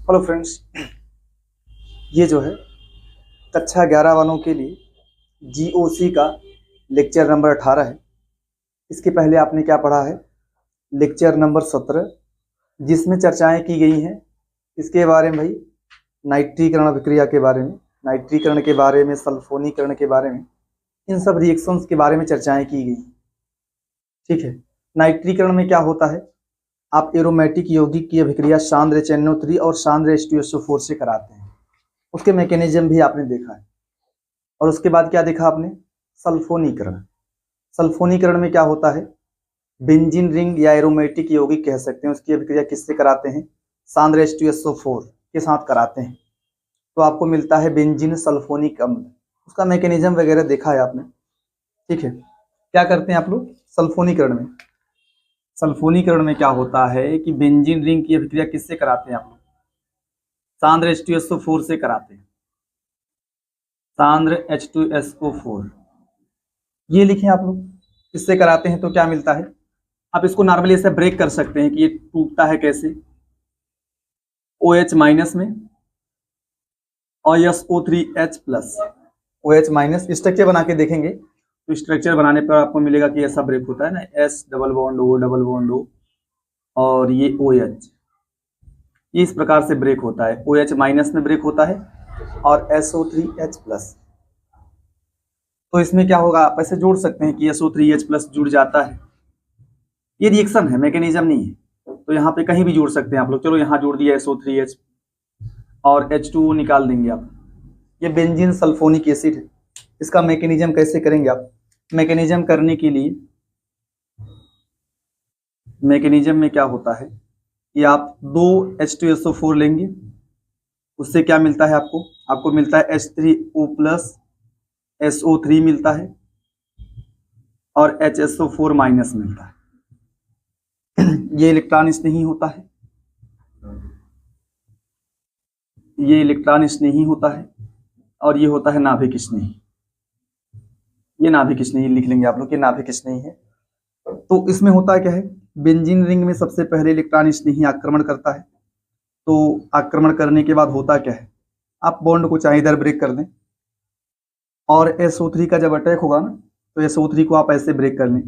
Hello friends, ये जो है कक्षा 11 वालों के लिए जीओसी का लेक्चर नंबर 18 है। इसके पहले आपने क्या पढ़ा है? लेक्चर नंबर 17, जिसमें चर्चाएं की गई हैं इसके बारे में भाई, नाइट्रीकरण अभिक्रिया के बारे में, नाइट्रीकरण के बारे में, सल्फोनीकरण के बारे में, इन सब रिएक्शंस के बारे में चर्चाएं की गई। ठीक है, नाइट्रीकरण में क्या होता है? आप एरोमेटिक यौगिक की अभिक्रिया सांद्र HNO3 और सांद्र H2SO4 से कराते हैं। उसके मैकेनिज्म भी आपने देखा है। और उसके बाद क्या देखा आपने? सल्फोनीकरण। सल्फोनीकरण में क्या होता है? बेंजीन रिंग या एरोमेटिक यौगिक कह सकते हैं, उसकी अभिक्रिया किससे कराते हैं? सांद्र H2SO4 के साथ कराते हैं, तो आपको मिलता है बेंजीन सल्फोनिक अम्ल। उसका मैकेनिज्म वगैरह देखा है आपने। ठीक है, क्या करते हैं आप लोग सल्फोनीकरण में? सल्फोनीकरण में क्या होता है कि बेंजीन रिंग की अभिक्रिया किससे कराते हैं आप लोग? सांद्र H2SO4 से कराते हैं। सांद्र H2SO4 ये लिखें आप लोग। इससे कराते हैं तो क्या मिलता है? आप इसको नॉर्मली ऐसे ब्रेक कर सकते हैं कि ये टूटता है कैसे? OH माइनस में और SO3H plus. OH minus structure बना के देखेंगे तो स्ट्रक्चर बनाने पर आपको मिलेगा कि ऐसा ब्रेक होता है ना, S डबल बॉन्ड O और ये OH, ये इस प्रकार से ब्रेक होता है। OH माइनस में ब्रेक होता है और SO3H प्लस। तो इसमें क्या होगा, आप ऐसे जोड़ सकते हैं कि SO3H प्लस जुड़ जाता है। ये रिएक्शन है, मैकेनिज्म नहीं है, तो यहाँ पे कहीं भी जोड़ सकते हैं आप लोग। चलो यहाँ जोड़ दिया SO3H और H2O निकाल देंगे आप। ये बेंजीन सल्फोनिक एसिड है। इसका मैकेनिज्म कैसे करेंगे आप? मैकेनिज्म करने के लिए मैकेनिज्म में क्या होता है कि आप 2 H2SO4 लेंगे, उससे क्या मिलता है आपको? आपको मिलता है H3O प्लस SO3 मिलता है और HSO4 माइनस मिलता है। ये इलेक्ट्रॉन स्नेही होता है, ये इलेक्ट्रॉन स्नेही होता है और ये होता है नाभिक स्नेही। ये नाभिक स्नेही लिख लेंगे आप लोग, ये नाभिक स्नेही है। तो इसमें होता क्या है, बेंजीन रिंग में सबसे पहले इलेक्ट्रॉन स्नेही आक्रमण करता है। तो आक्रमण करने के बाद होता क्या है, आप बॉन्ड को चाहे इधर ब्रेक कर दें और SO3 का जब अटैक होगा ना, तो SO3 को आप ऐसे ब्रेक कर लें,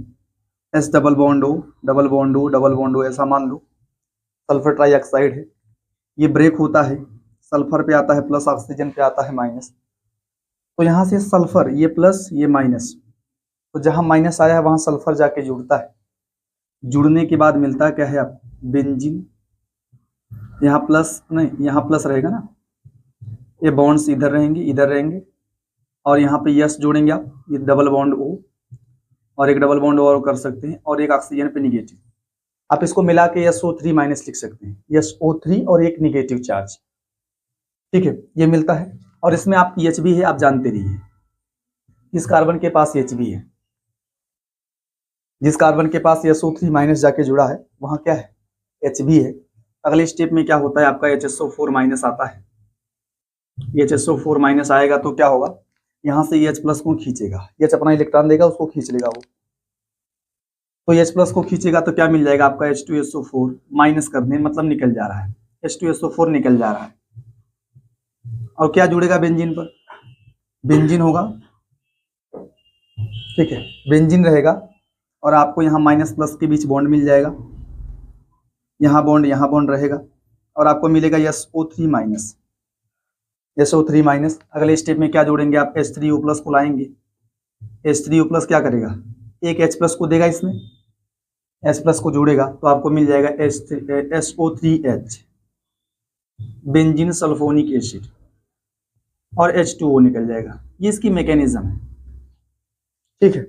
S double bond O double bond O double bond O, ऐसा मान लो। सल्फर ट्राइऑक्साइड है, ये ब्रेक होता है, सल्फर पे आता है प्लस, ऑक्सीजन पे आता है माइनस। तो यहाँ से सल्फर, ये प्लस ये माइनस, तो जहां माइनस आया है वहां सल्फर जाके जुड़ता है। जुड़ने के बाद मिलता क्या है आप? बेंजीन। यहाँ प्लस नहीं, यहाँ प्लस रहेगा ना, ये बॉन्ड्स इधर रहेंगे, इधर रहेंगे, और यहाँ पे यस जोड़ेंगे आप, ये डबल बॉन्ड O और एक डबल बॉन्ड और कर सकते हैं, और एक ऑक्सीजन पे निगेटिव। आप इसको मिला के SO3 माइनस लिख सकते हैं, SO3 और एक निगेटिव चार्ज। ठीक है, ये मिलता है। और इसमें आप H भी है, आप जानते रहिए। इस कार्बन के पास H भी है, जिस कार्बन के पास SO3 माइनस जाके जुड़ा है वहां क्या है? H भी है। अगले स्टेप में क्या होता है, आपका HSO4 माइनस आता है। HSO4 माइनस आएगा तो क्या होगा, यहां से H प्लस को खींचेगा, H अपना इलेक्ट्रॉन देगा, उसको खींच लेगा वो। तो H प्लस को खींचेगा तो क्या मिल जाएगा आपका? H2SO4 माइनस करने मतलब निकल जा रहा है, H2SO4 निकल जा रहा है। और क्या जुड़ेगा बेंजीन पर? बेंजीन होगा। ठीक है, बेंजीन रहेगा और आपको यहाँ माइनस प्लस के बीच बॉन्ड मिल जाएगा, यहाँ बॉन्ड रहेगा और आपको मिलेगा SO3 माइनस। SO3 माइनस अगले स्टेप में क्या जोड़ेंगे आप? H3O प्लस को लाएंगे। H3O प्लस क्या करेगा? एक H प्लस को देगा, इसमें H प्लस को जोड़ेगा तो आपको मिल जाएगा SO3H, बेंजीन सल्फोनिक एसिड, और H2O निकल जाएगा। ये इसकी मैकेनिज्म है। ठीक है,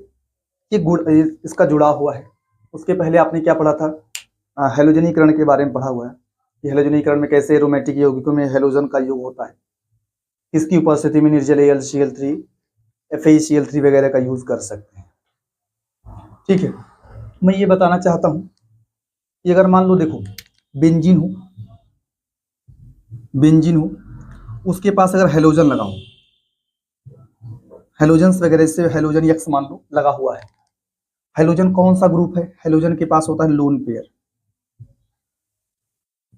ये इसका जुड़ा हुआ है। उसके पहले आपने क्या पढ़ा था? हेलोजनीकरण के बारे में पढ़ा हुआ है कि हेलोजनीकरण में कैसे एरोमेटिक यौगिकों में हेलोजन का योग होता है, इसकी उपस्थिति में निर्जल AlCl3 FeCl3 वगैरह का यूज कर सकते हैं। ठीक है, मैं ये बताना चाहता हूं कि अगर मान लो देखो बेंजीन हो, उसके पास अगर हेलोजन लगाओ, हेलोजन्स वगैरह से हेलोजन X मान लो लगा हुआ है। हेलोजन कौन सा ग्रुप है? हेलोजन के पास होता है लोन पेयर।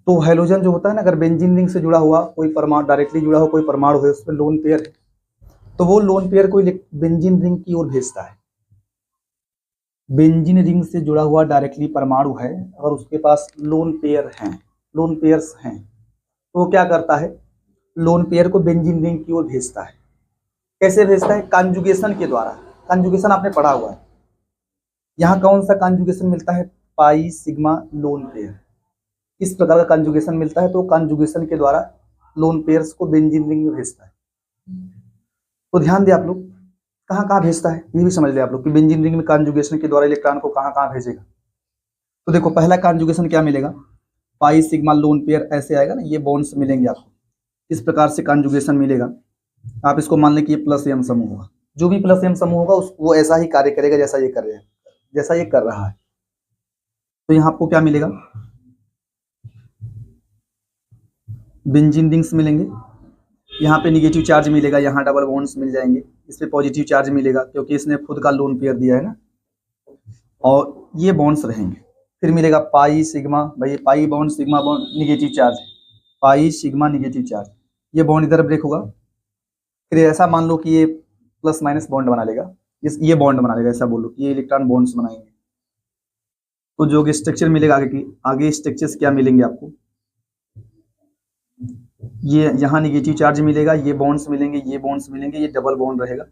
तो हेलोजन जो होता है ना, अगर बेंजीन रिंग से जुड़ा हुआ कोई परमाणु, डायरेक्टली जुड़ा हुआ कोई परमाणु है, उसमें लोन पेयर है, तो वो लोन पेयर को बेंजीन रिंग की ओर भेजता है। बेंजीन रिंग से जुड़ा हुआ डायरेक्टली परमाणु है और उसके पास लोन पेयर हैं, लोन पेयर्स हैं, तो वो क्या करता है, लोन पेयर को बेंजीन रिंग की ओर भेजता है। कैसे भेजता है? कॉन्जुगेशन के द्वारा। कॉन्जुगेशन आपने पढ़ा हुआ है। यहाँ कौन सा कॉन्जुगेशन मिलता है? Pi sigma lone pair. इस प्रकार का कॉन्जुगेशन मिलता है, तो कॉन्जुगेशन के द्वारा लोन पेयर्स को बेंजीन रिंग में भेजता है। तो ध्यान दें आप लोग, कहाँ कहाँ भेजता है ये भी समझ ले आप लोग कि बेंजीन रिंग में कॉन्जुगेशन के द्वारा इलेक्ट्रॉन को कहाँ कहाँ भेजेगा। तो देखो पहला कॉन्जुगेशन क्या मिलेगा, पाई सिग्मा लोन पेयर ऐसे आएगा ना, ये बॉन्ड्स मिलेंगे आपको, इस प्रकार से कॉन्जुगेशन मिलेगा। आप इसको मान लें कि ये प्लस एम समूह होगा, जो भी प्लस एम समूह होगा वो ऐसा ही कार्य करेगा जैसा ये कर रहा है। तो यहाँ आपको क्या मिलेगा, बेंजीन रिंग्स मिलेंगे, यहाँ पे निगेटिव चार्ज मिलेगा, यहाँ डबल बॉन्ड्स मिल जाएंगे, इस पे पॉजिटिव चार्ज मिलेगा क्योंकि इसने खुद का लोन पेयर दिया है ना, और ये बॉन्ड्स रहेंगे। फिर मिलेगा पाई सिग्मा, भाई pi bond sigma bond negative charge, pi sigma negative charge, ये बॉन्ड इधर ब्रेक होगा। फिर ऐसा मान लो कि ये प्लस माइनस बॉन्ड बना लेगा, ये बॉन्ड बना लेगा, ऐसा बोलो कि ये इलेक्ट्रॉन बॉन्ड्स बनाएंगे। तो जो स्ट्रक्चर मिलेगा आगे स्ट्रक्चर्स क्या मिलेंगे आपको, ये यहाँ निगेटिव चार्ज मिलेगा, ये बॉन्ड्स मिलेंगे, ये बॉन्ड्स मिलेंगे, ये डबल बॉन्ड रहेगा,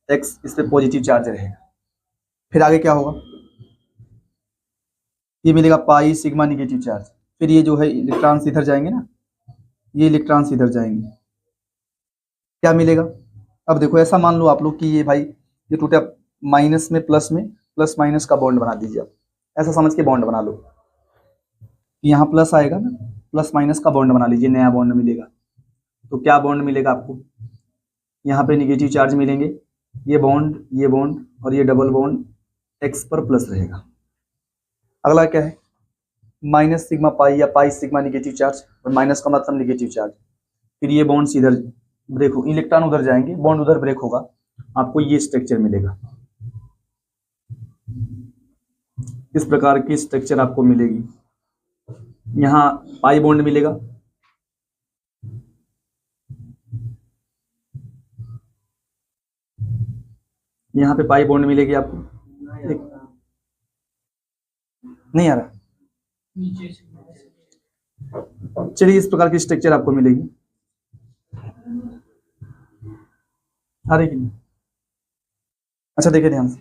एक्स इस पे पॉजिटिव चार्ज रहेगा। फिर आगे क्या होगा, ये मिलेगा पाई सिग्मा निगेटिव चार्ज। फिर ये जो है इलेक्ट्रॉन्स इधर जाएंगे ना, ये इलेक्ट्रॉन्स इधर जाएंगे, क्या मिलेगा। अब देखो ऐसा मान लो आप लोग कि ये भाई ये टूटा माइनस में प्लस माइनस का बॉन्ड बना दीजिए आप, ऐसा समझ के बॉन्ड बना लो, यहाँ प्लस आएगा ना, प्लस माइनस का बॉन्ड बना लीजिए, नया बॉन्ड मिलेगा। तो क्या बॉन्ड मिलेगा आपको, यहाँ पे निगेटिव चार्ज मिलेंगे, ये बॉन्ड और ये डबल बॉन्ड एक्स पर प्लस रहेगा। अगला क्या है, माइनस सिग्मा पाई या पाई सिग्मा निगेटिव चार्ज, और माइनस का मतलब निगेटिव चार्ज। फिर ये बॉन्ड्स इधर ब्रेक हो, इलेक्ट्रॉन उधर जाएंगे, बॉन्ड उधर ब्रेक होगा, आपको ये स्ट्रक्चर मिलेगा। इस प्रकार की स्ट्रक्चर आपको मिलेगी। यहाँ पाई बॉन्ड मिलेगा, यहाँ पे पाई बॉन्ड मिलेगी आपको, नहीं आ रहा, चलिए इस प्रकार की स्ट्रक्चर आपको मिलेगी। आ रही कि नहीं? अच्छा देखिए ध्यान से,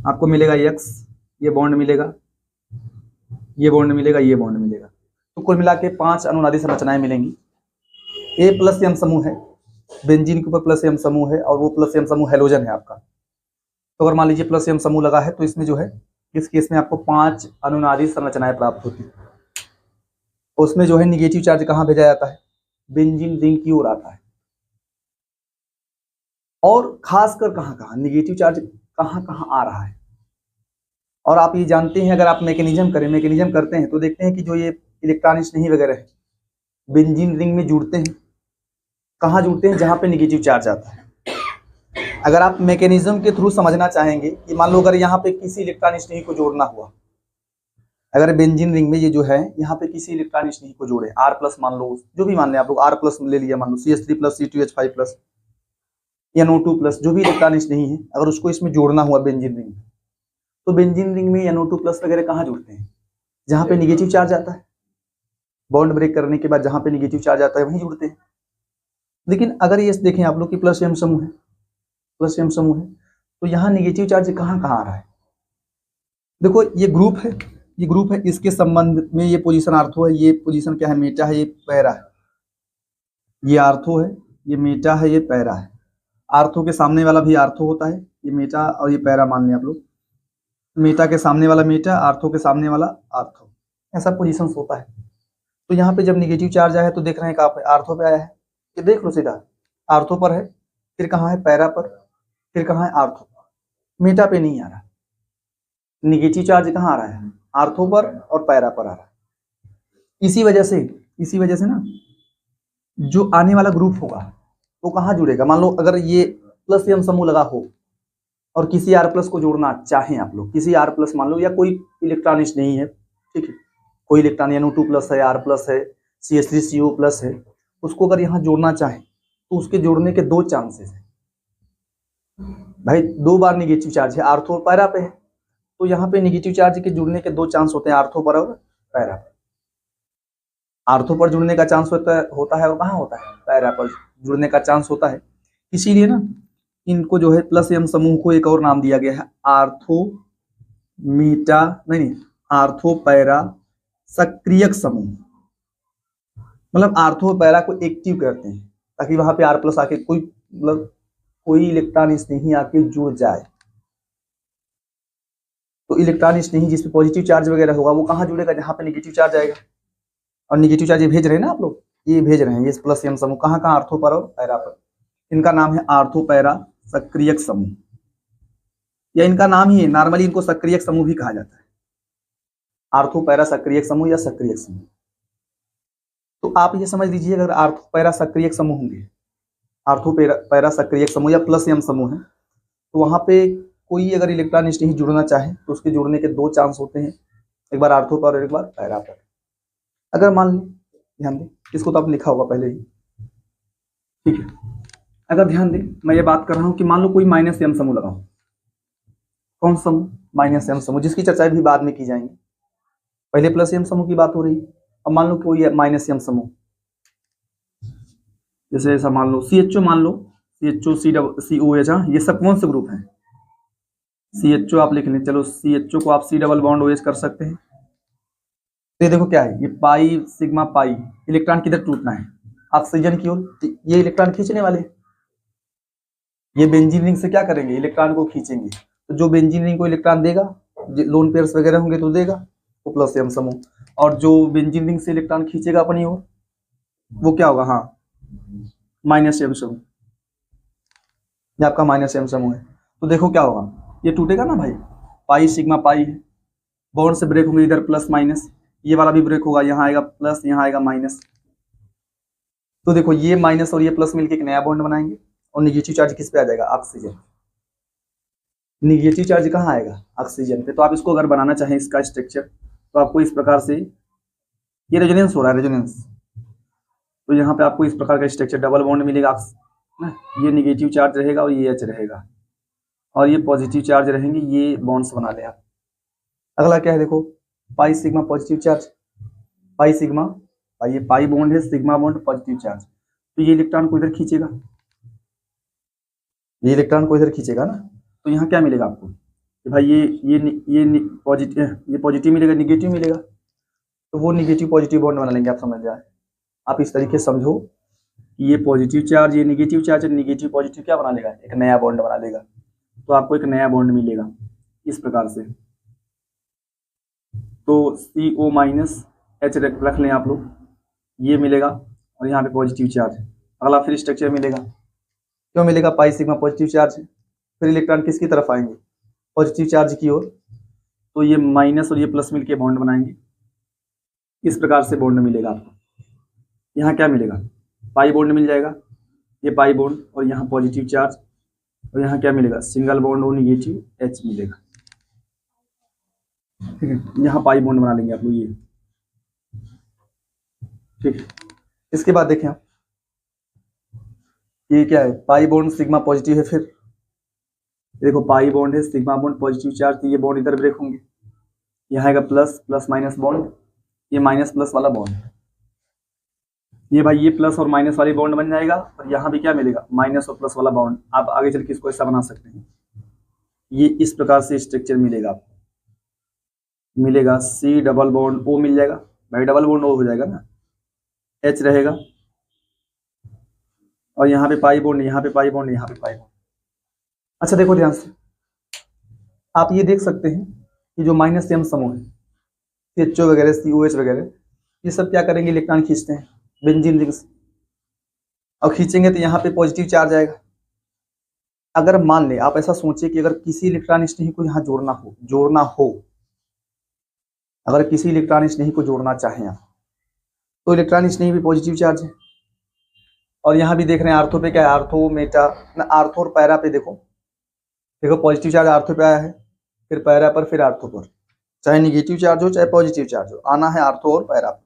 आपको मिलेगा एक्स, ये बॉन्ड मिलेगा, ये बॉन्ड मिलेगा, ये बॉन्ड मिलेगा। तो कुल मिला के 5 अनुनादी संरचनाएं मिलेंगी। ए प्लस एम समूह है, बेंजीन के ऊपर प्लस एम समूह है, और वो प्लस एम समूह हेलोजन है आपका। तो अगर मान लीजिए प्लस एम समूह लगा है, तो इसमें जो है इस केस में आपको 5 अनुनादी संरचनाएं प्राप्त होती है। उसमें जो है निगेटिव चार्ज कहाँ भेजा जाता है, बेंजीन रिंग की ओर आता है। और खासकर कहाँ कहाँ निगेटिव चार्ज कहाँ कहाँ आ रहा है। और आप ये जानते हैं, अगर आप मैकेनिज्म करते हैं तो देखते हैं कि जो ये इलेक्ट्रॉन स्नेही वगैरह है बेंजीन रिंग में जुड़ते हैं, कहाँ जुड़ते हैं, जहाँ पे निगेटिव चार्ज आता है। अगर आप मैकेनिज्म के थ्रू समझना चाहेंगे कि मान लो अगर यहाँ पे किसी इलेक्ट्रॉन स्नेही को जोड़ना हुआ, अगर बेंजीन रिंग में ये जो है यहाँ पे किसी इलेक्ट्रॉन स्नेही को जोड़े, R प्लस मान लो, जो भी मान लें आप लोग, R प्लस ले लिया, मान लो CH3 plus C2H5 plus NO2 plus, जो भी इलेक्ट्रॉन स्नेही है, अगर उसको इसमें जोड़ना हुआ बेंजीन रिंग में, तो बेंजीन रिंग में NO2 प्लस वगैरह कहाँ जुड़ते हैं, जहाँ पे निगेटिव चार्ज आता है। बॉन्ड ब्रेक करने के बाद जहाँ पे निगेटिव चार्ज आता है वहीं जुड़ते हैं। लेकिन अगर ये देखें आप लोग कि प्लस एम समूह है, तो यहाँ निगेटिव चार्ज कहाँ कहाँ आ रहा है। देखो ये ग्रुप है, इसके संबंध में ये पोजीशन आर्थो है, ये पोजीशन क्या है, मेटा है, ये पैरा है। ये आर्थो है, ये मेटा है, ये पैरा है। आर्थो के सामने वाला भी आर्थो होता है, ये मेटा और ये पैरा मान लें आप लोग। मेटा के सामने वाला मेटा, आर्थो के सामने वाला आर्थो, ऐसा पोजीशन होता है। तो यहाँ पे जब निगेटिव चार्ज आया है तो देख रहे हैं कहाँ पे, आर्थो पे आया है, ये देख लो सीधा आर्थो पर है, फिर कहाँ है, पैरा पर, फिर कहाँ है, आर्थो पर। मेटा पे नहीं आ रहा, निगेटिव चार्ज कहाँ आ रहा है, आर्थो पर और पैरा पर आ रहा है। इसी वजह से ना जो आने वाला ग्रुप होगा वो कहाँ जुड़ेगा। मान लो अगर ये प्लस एम समूह लगा हो और किसी R प्लस को जोड़ना चाहें आप लोग, किसी R प्लस मान लो, या कोई इलेक्ट्रॉनिक्स नहीं है, ठीक है, कोई इलेक्ट्रॉन NO2 प्लस है, R प्लस है, CH3CO प्लस है, उसको अगर यहाँ जोड़ना चाहें तो उसके जोड़ने के 2 चांसेस है भाई। 2 बार निगेटिव चार्ज है, आर्थो और पैरा पे है, तो यहाँ पे निगेटिव चार्ज के जुड़ने के 2 चांस होते हैं, आर्थो पर और पैरा पर। आर्थो पर जुड़ने का चांस होता है वो कहाँ होता है, पैरा पर जुड़ने का चांस होता है। इसीलिए ना इनको जो है प्लस m समूह को एक और नाम दिया गया है, आर्थो मीटा नहीं आर्थो पैरा सक्रियक समूह। मतलब आर्थो पैरा को एक्टिव करते हैं ताकि वहां पे R प्लस आके कोई इलेक्ट्रॉन स्नेही आके जुड़ जाए। तो इलेक्ट्रॉन स्नेही जिसपे पॉजिटिव चार्ज वगैरह होगा वो कहाँ जुड़ेगा, जहाँ पे नेगेटिव चार्ज आएगा। और नेगेटिव चार्ज ये भेज रहे हैं ना आप लोग, ये भेज रहे हैं, ये प्लस m समूह कहाँ कहाँ, आर्थो पर और पैरा पर। इनका नाम है आर्थो पैरा सक्रियक समूह, या इनका नाम ही है, नॉर्मली इनको सक्रियक समूह भी कहा जाता है, आर्थो पैरा सक्रियक समूह या सक्रियक समूह। तो आप ये समझ लीजिए अगर आर्थो पैरा सक्रियक समूह होंगे, आर्थो पैरा सक्रियक समूह या प्लस m समूह है, तो वहां पे कोई अगर इलेक्ट्रॉन स्नेही जुड़ना चाहे तो उसके जुड़ने के 2 चांस होते हैं, एक बार आर्थो पर और एक बार पैरा पर। अगर मान लें, ध्यान दें, इसको तो आपने लिखा होगा पहले ही, ठीक है। अगर ध्यान दें, मैं ये बात कर रहा हूं कि मान लो कोई -m समूह लगाओ, कौन समूह, -m समूह, जिसकी चर्चा भी बाद में की जाएंगी। पहले प्लस m समूह की बात हो रही है, अब मान लो कोई -m समूह, जैसे ऐसा मान लो CHO, मान लो CHO COH, ये सब कौन से ग्रुप हैं, CHO आप लिख लें, चलो CHO को आप C डबल बॉन्ड OH कर सकते हैं। तो ये देखो क्या है, ये पाई सिग्मा पाई, इलेक्ट्रॉन किधर टूटना है, ऑक्सीजन की ओर, ये इलेक्ट्रॉन खींचने वाले, ये बेंजीन रिंग से क्या करेंगे, इलेक्ट्रॉन को खींचेंगे। तो जो बेंजीन रिंग को इलेक्ट्रॉन देगा, लोन पेयर्स वगैरह होंगे तो देगा वो प्लस m समूह, और जो बेंजीन रिंग से इलेक्ट्रॉन खींचेगा अपनी ओर वो क्या होगा, हाँ -m समूह, ये आपका -m समूह है। तो देखो क्या होगा, ये टूटेगा ना भाई, पाई सिग्मा पाई है, बॉन्ड से ब्रेक होंगे इधर प्लस माइनस, ये वाला भी ब्रेक होगा, यहाँ आएगा प्लस, यहाँ आएगा माइनस। तो देखो ये माइनस और ये प्लस मिलके एक नया बॉन्ड बनाएंगे, और निगेटिव चार्ज किस पे आ जाएगा, ऑक्सीजन। निगेटिव चार्ज कहाँ आएगा, ऑक्सीजन पे। तो आप इसको अगर बनाना चाहें इसका स्ट्रक्चर, तो आपको इस प्रकार से, ये रेजोनेंस हो रहा है, रेजोनेंस, तो यहाँ पे आपको इस प्रकार का स्ट्रक्चर डबल बॉन्ड मिलेगा ना, ये निगेटिव चार्ज रहेगा और ये H रहेगा, और ये पॉजिटिव चार्ज रहेंगे, ये बॉन्ड्स बना ले आप। अगला क्या है, देखो pi sigma positive charge, pi sigma pi, ये पाई बॉन्ड है, सिग्मा बॉन्ड पॉजिटिव चार्ज, तो ये इलेक्ट्रॉन को इधर खींचेगा, ये इलेक्ट्रॉन को इधर खींचेगा ना। तो यहाँ क्या मिलेगा आपको कि भाई ये पॉजिटिव मिलेगा, निगेटिव मिलेगा, तो वो निगेटिव पॉजिटिव बॉन्ड बना लेंगे। आप समझ जाए, आप इस तरीके से समझो कि ये पॉजिटिव चार्ज, ये निगेटिव चार्ज, निगेटिव पॉजिटिव क्या बना लेगा, एक नया बॉन्ड बना लेगा। तो आपको एक नया बॉन्ड मिलेगा इस प्रकार से। तो CO माइनस H रख लें आप लोग, ये मिलेगा, और यहाँ पे पॉजिटिव चार्ज। अगला फिर स्ट्रक्चर मिलेगा, क्यों मिलेगा, पाई सिग्मा पॉजिटिव चार्ज है, फिर इलेक्ट्रॉन किसकी तरफ आएंगे, पॉजिटिव चार्ज की ओर, तो ये माइनस और ये प्लस मिलके बॉन्ड बनाएंगे, इस प्रकार से बॉन्ड मिलेगा आपको। यहाँ क्या मिलेगा, पाई बॉन्ड मिल जाएगा, ये पाई बॉन्ड, और यहाँ पॉजिटिव चार्ज, और यहाँ क्या मिलेगा, सिंगल बॉन्ड और निगेटिव H मिलेगा, ठीक है। यहाँ पाई बॉन्ड बना लेंगे आप लोग, ये ठीक है। इसके बाद देखें आप, ये क्या है, पाई बॉन्ड सिग्मा पॉजिटिव है, फिर देखो पाई बॉन्ड है, सिग्मा बॉन्ड पॉजिटिव चार्ज, तो ये बॉन्ड इधर ब्रेक होंगे, यहाँ आएगा प्लस प्लस माइनस बॉन्ड, ये माइनस प्लस वाला बॉन्ड, ये भाई ये प्लस और माइनस वाली बॉन्ड बन जाएगा, और यहाँ भी क्या मिलेगा, माइनस और प्लस वाला बॉन्ड। आप आगे चल के इसको ऐसा बना सकते हैं, ये इस प्रकार से स्ट्रक्चर मिलेगा आपको, मिलेगा C डबल बॉन्ड O मिल जाएगा भाई, डबल बॉन्ड O हो जाएगा ना, H रहेगा, और यहाँ पे पाई बॉन्ड, यहाँ पे पाई बॉन्ड, यहाँ पे पाई बॉन्ड। अच्छा देखो ध्यान से, आप ये देख सकते हैं कि जो -m समूह है, CHO वगैरह, COH वगैरह, ये सब क्या करेंगे, इलेक्ट्रॉन खींचते हैं बेंजीन रिंग से, और खींचेंगे तो यहाँ पे पॉजिटिव चार्ज आएगा। अगर मान ले, आप ऐसा सोचिए कि अगर किसी इलेक्ट्रॉन स्नेही को यहाँ जोड़ना हो, अगर किसी इलेक्ट्रॉन स्नेही को जोड़ना चाहें आप, तो इलेक्ट्रॉन स्नेही भी पॉजिटिव चार्ज है, और यहाँ भी देख रहे हैं आर्थो पे क्या है, आर्थो मेटा ना, आर्थो और पैरा पे देखो पॉजिटिव चार्ज आर्थो पे आया है, फिर पैरा पर, फिर आर्थो पर, चाहे निगेटिव चार्ज हो चाहे पॉजिटिव चार्ज हो, आना है आर्थो और पैरा पर।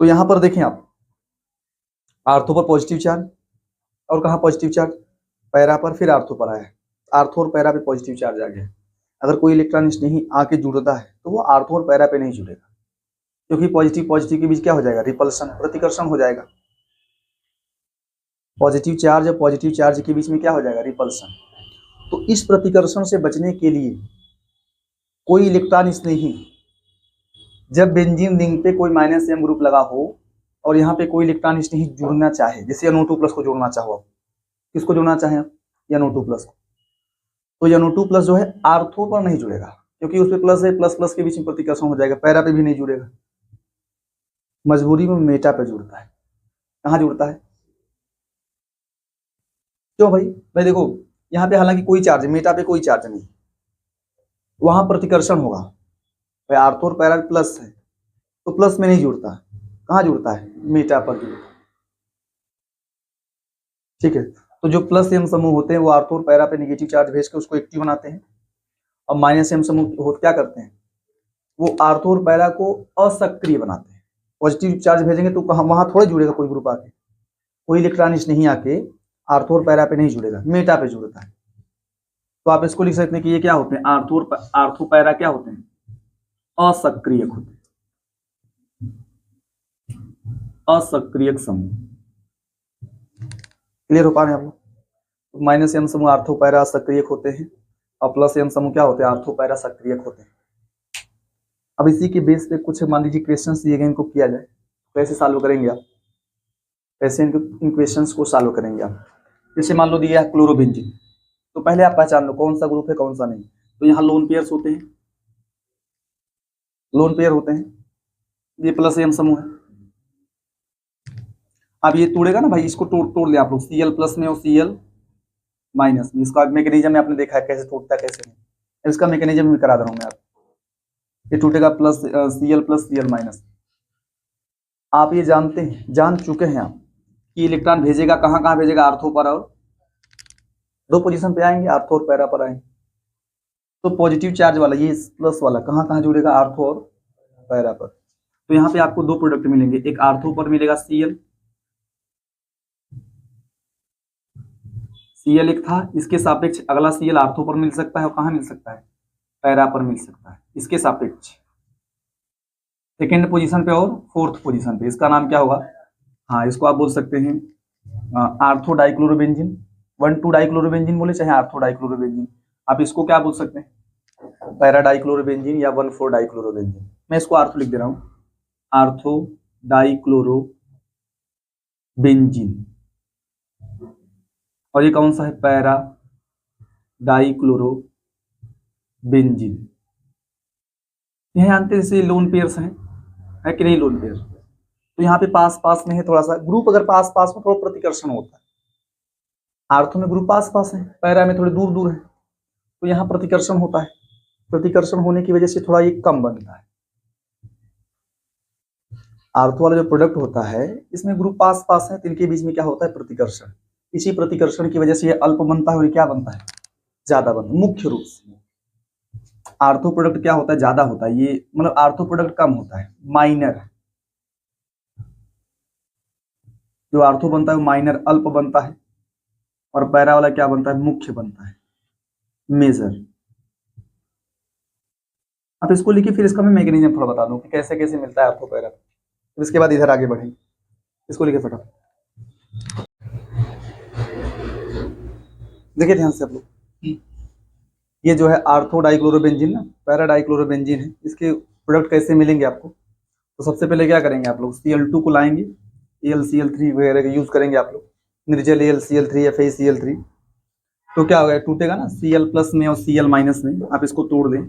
तो यहाँ पर देखें आप, आर्थो पर पॉजिटिव चार्ज और कहाँ पॉजिटिव चार्ज, पैरा पर, फिर आर्थो पर आया, आर्थो और पैरा पे पॉजिटिव चार्ज आ गया। अगर कोई इलेक्ट्रॉन नहीं आके जुड़ता है तो वो आर्थो और पैरा पे नहीं जुड़ेगा, क्योंकि पॉजिटिव पॉजिटिव के बीच क्या हो जाएगा, रिपल्सन, प्रतिकर्षण हो जाएगा। पॉजिटिव चार्ज और पॉजिटिव चार्ज के बीच में क्या हो जाएगा, रिपल्सन। तो इस प्रतिकर्षण से बचने के लिए कोई इलेक्ट्रॉन स्नेही जब बेंजीन रिंग पे कोई -m ग्रुप लगा हो और यहाँ पे कोई इलेक्ट्रॉन स्नेही जुड़ना चाहे, जैसे NO2+ को जोड़ना चाहो, किसको जोड़ना चाहे आप, NO2+ को, तो NO2+ जो है आर्थो पर नहीं जुड़ेगा, क्योंकि उस पे प्लस है, प्लस प्लस के बीच में प्रतिकर्षण हो जाएगा, पैरा पे भी नहीं जुड़ेगा, मजबूरी में मेटा पे जुड़ता है। कहाँ जुड़ता है, क्यों भाई, देखो यहाँ पे हालांकि कोई चार्ज, मेटा पे कोई चार्ज नहीं, वहां प्रतिकर्षण होगा, भाई आर्थो और पैरा प्लस है तो प्लस में नहीं जुड़ता, कहाँ जुड़ता है, मेटा पर जुड़ता है। ठीक है, तो जो +m समूह होते हैं वो आर्थो और पैरा पे नेगेटिव चार्ज भेज के उसको एक्टिव बनाते हैं, और -m समूह क्या करते हैं, वो आर्थो और पैरा को असक्रिय बनाते हैं। पॉजिटिव चार्ज भेजेंगे तो कहाँ, वहां थोड़े जुड़ेगा कोई ग्रुप आके, कोई इलेक्ट्रॉन नहीं आके आर्थो और पैरा पे नहीं जुड़ेगा, मेटा पे जुड़ता है। तो आप इसको लिख सकते हैं कि ये क्या होते हैं, आर्थो पैरा क्या होते हैं, असक्रियक होते हैं, असक्रियक समूह। क्लियर हो पा रहे हैं आप लोग, -m समूह आर्थो पैरा सक्रियक होते हैं और +m समूह क्या होते हैं, आर्थो पैरा सक्रियक होते हैं। अब इसी के बेस पे कुछ मान लीजिए क्वेश्चंस दिए गए, इनको किया जाए, कैसे सॉल्व करेंगे आप, कैसे इन क्वेश्चंस को सॉल्व करेंगे आप। जैसे मान लो दिया है क्लोरोबेंजीन, तो पहले आप पहचान लो कौन सा ग्रुप है कौन सा नहीं। तो यहाँ लोन पेयर्स होते हैं, लोन पेयर होते हैं, ये +m समूह है। अब ये तोड़ेगा ना भाई, इसको तोड़ ले आप लोग, Cl+ में और Cl- में, इसका मैकेनिज्म आपने देखा है कैसे तोड़ता है कैसे नहीं, इसका मैकेनिज्म भी करा दे रहा हूं मैं आपको। ये टूटेगा Cl+ Cl-। आप ये जानते हैं, जान चुके हैं आप कि इलेक्ट्रॉन भेजेगा कहाँ कहाँ भेजेगा, आर्थो पर, और दो पोजीशन पे आएंगे, आर्थो और पैरा पर आएंगे। तो पॉजिटिव चार्ज वाला ये प्लस वाला कहाँ कहाँ जुड़ेगा, आर्थो और पैरा पर। तो यहाँ पे आपको दो प्रोडक्ट मिलेंगे, एक आर्थो पर मिलेगा Cl एक था, इसके सापेक्ष अगला Cl आर्थो पर मिल सकता है, और कहाँ मिल सकता है, पैरा पर मिल सकता है, इसके सापेक्ष सेकेंड पोजीशन पे और फोर्थ पोजीशन पे। इसका नाम क्या होगा, हाँ इसको आप बोल सकते हैं आर्थो डाइक्लोरोबेंजीन, 1,2 डाइक्लोरोबेंजीन बोले चाहे आर्थो डाइक्लोरोबेंजीन, आप इसको क्या बोल सकते हैं, पैरा डाइक्लोरोबेंजीन या 1,4 डाइक्लोरोबेंजीन। मैं इसको आर्थो लिख दे रहा हूँ, आर्थो डाइक्लोरोबेंजीन, और ये कौन सा है, पैरा डाइक्लोरोबेंजीन। यह जानते जैसे लोन पेयर्स हैं, है कि नहीं लोन पेयर, तो यहाँ पे पास पास में है, थोड़ा सा ग्रुप अगर पास पास में थोड़ा प्रतिकर्षण होता है, आर्थो में ग्रुप पास पास है, पैरा में थोड़े दूर दूर है, तो यहाँ प्रतिकर्षण होता है, प्रतिकर्षण होने की वजह से थोड़ा ये कम बनता है। आर्थो वाला जो प्रोडक्ट होता है इसमें ग्रुप पास पास है, तो इनके बीच में क्या होता है, प्रतिकर्षण। इसी प्रतिकर्षण की वजह से ये अल्प बनता है और क्या बनता है, ज्यादा बनता है। मुख्य रूप से आर्थो प्रोडक्ट क्या होता है, ज्यादा होता है, ये मतलब आर्थो प्रोडक्ट कम होता है, माइनर। जो आर्थो बनता है वो माइनर अल्प बनता है, और पैरा वाला क्या बनता है, मुख्य बनता है, मेजर। आप इसको लिखिए, फिर इसका मैं मैकेनिज्म थोड़ा बता दूं कि कैसे कैसे मिलता है आर्थो पैरा, फिर इसके बाद इधर आगे बढ़ेंगे। इसको लिखिए फटाफट, देखिए ध्यान से आप लोग, ये जो है आर्थो डाइक्लोरोबेंजीन ना, पैरा डाइक्लोरोबेंजीन है, इसके प्रोडक्ट कैसे मिलेंगे आपको। तो सबसे पहले क्या करेंगे आप लोग, Cl2 को लाएंगे, AlCl3 वगैरह का यूज करेंगे आप लोग, निर्जल AlCl3 FeCl3। तो क्या होगा, टूटेगा ना Cl+ में और Cl- में, आप इसको तोड़ दें,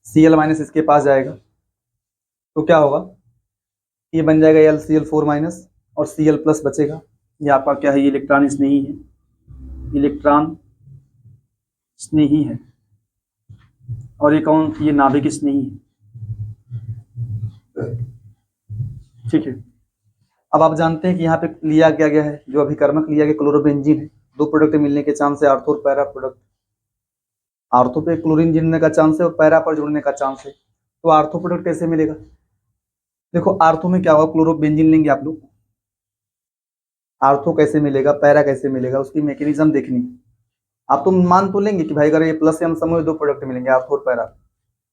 Cl- इसके पास जाएगा, तो क्या होगा, ये बन जाएगा AlCl4- और Cl+ बचेगा। ये आपका क्या है, ये इलेक्ट्रॉन स्नेही है, इलेक्ट्रॉन स्नेही है, और ये कौन, ये नाभिक स्नेही है। ठीक है, अब आप जानते हैं कि यहाँ पे लिया क्या गया है, जो अभिकर्मक लिया गया क्लोरोबेंजीन है। दो प्रोडक्ट मिलने के चांस है, आर्थो और पैरा प्रोडक्ट। आर्थो पे क्लोरीन जुड़ने का चांस है और पैरा पर जुड़ने का चांस है, तो आर्थो प्रोडक्ट कैसे मिलेगा? देखो आर्थो में क्या होगा, क्लोरोबेंजीन लेंगे आप लोग, आर्थो कैसे मिलेगा, पैरा कैसे मिलेगा, उसकी मैकेनिज्म देखनी। आप तो मान तो लेंगे कि भाई अगर ये प्लस एम समूह दो प्रोडक्ट मिलेंगे आर्थो और पैरा,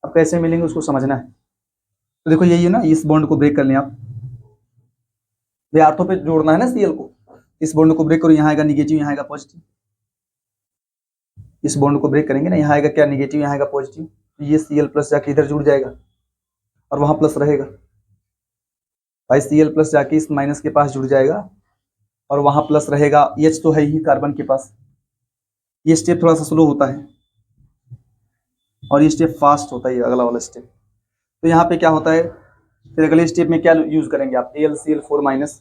अब कैसे मिलेंगे उसको समझना है। तो देखो यही है ना, इस बॉन्ड को ब्रेक कर लें आप, भाई आर्थो पे जोड़ना है ना सीएल को, इस बॉन्ड को ब्रेक करो, यहाँ आएगा निगेटिव, यहाँ आएगा पॉजिटिव, इस बॉन्ड को ब्रेक करेंगे ना, यहाँ आएगा क्या, निगेटिव, यहाँ आएगा पॉजिटिव, तो ये सीएल प्लस जाके इधर जुड़ जाएगा और वहां प्लस रहेगा, भाई सीएल प्लस जाके इस माइनस के पास जुड़ जाएगा और वहां प्लस रहेगा, एच तो है ही कार्बन के पास। ये स्टेप थोड़ा सा स्लो होता है और ये स्टेप फास्ट होता है, अगला वाला स्टेप। तो यहाँ पे क्या होता है, फिर अगले स्टेप में क्या यूज करेंगे आप, AlCl4 माइनस,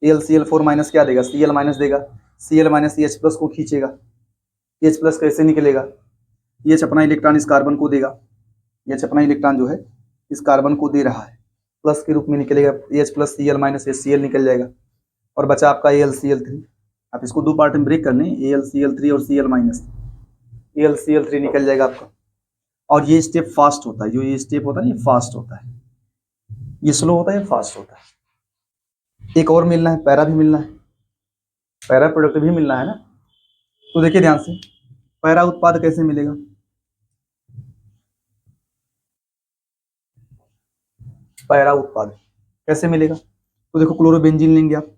AlCl4 माइनस क्या देगा, Cl माइनस देगा, Cl माइनस H प्लस को खींचेगा, H प्लस कैसे निकलेगा, H अपना इलेक्ट्रॉन इस कार्बन को देगा, H अपना इलेक्ट्रॉन जो है इस कार्बन को दे रहा है, प्लस के रूप में निकलेगा, H plus Cl minus HCl निकल जाएगा और बचा आपका AlCl3। आप इसको दो पार्ट में ब्रेक करने, AlCl3 और Cl माइनस, AlCl3 निकल जाएगा आपका। और ये स्टेप फास्ट होता है, जो ये स्टेप होता है ये फास्ट होता है, ये स्लो होता है, फास्ट होता है। एक और मिलना है, पैरा भी मिलना है, पैरा प्रोडक्ट भी मिलना है ना। तो देखिए ध्यान से, पैरा उत्पाद कैसे मिलेगा, पैरा उत्पाद कैसे मिलेगा, तो देखो क्लोरोबेंजीन लेंगे आप,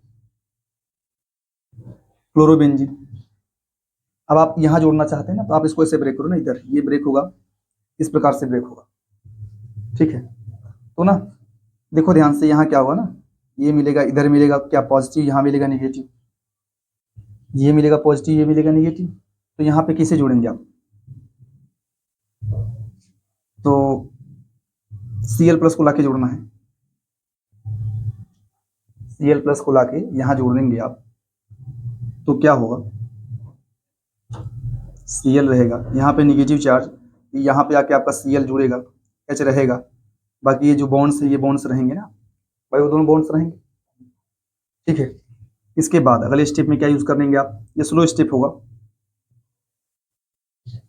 क्लोरोबेंजीन, अब आप यहां जोड़ना चाहते हैं ना, तो आप इसको ऐसे ब्रेक करो ना, इधर ये ब्रेक होगा, इस प्रकार से ब्रेक होगा, ठीक है। तो ना देखो ध्यान से, यहाँ क्या होगा ना, ये मिलेगा, इधर मिलेगा क्या, पॉजिटिव, यहाँ मिलेगा निगेटिव, ये मिलेगा पॉजिटिव, ये मिलेगा निगेटिव, तो यहाँ पे किसे जोड़ेंगे आप, तो Cl प्लस को लाके जोड़ना है, Cl प्लस को लाके यहाँ जोड़ देंगे आप, तो क्या होगा, Cl रहेगा, यहाँ पे निगेटिव चार्ज, यहाँ पे आके आपका Cl जुड़ेगा, H रहेगा, बाकी ये जो बॉन्ड्स है ये बॉन्ड्स रहेंगे ना भाई, वो दोनों बॉन्ड्स रहेंगे, ठीक है। इसके बाद अगले स्टेप में क्या यूज करेंगे आप, ये स्लो स्टेप होगा,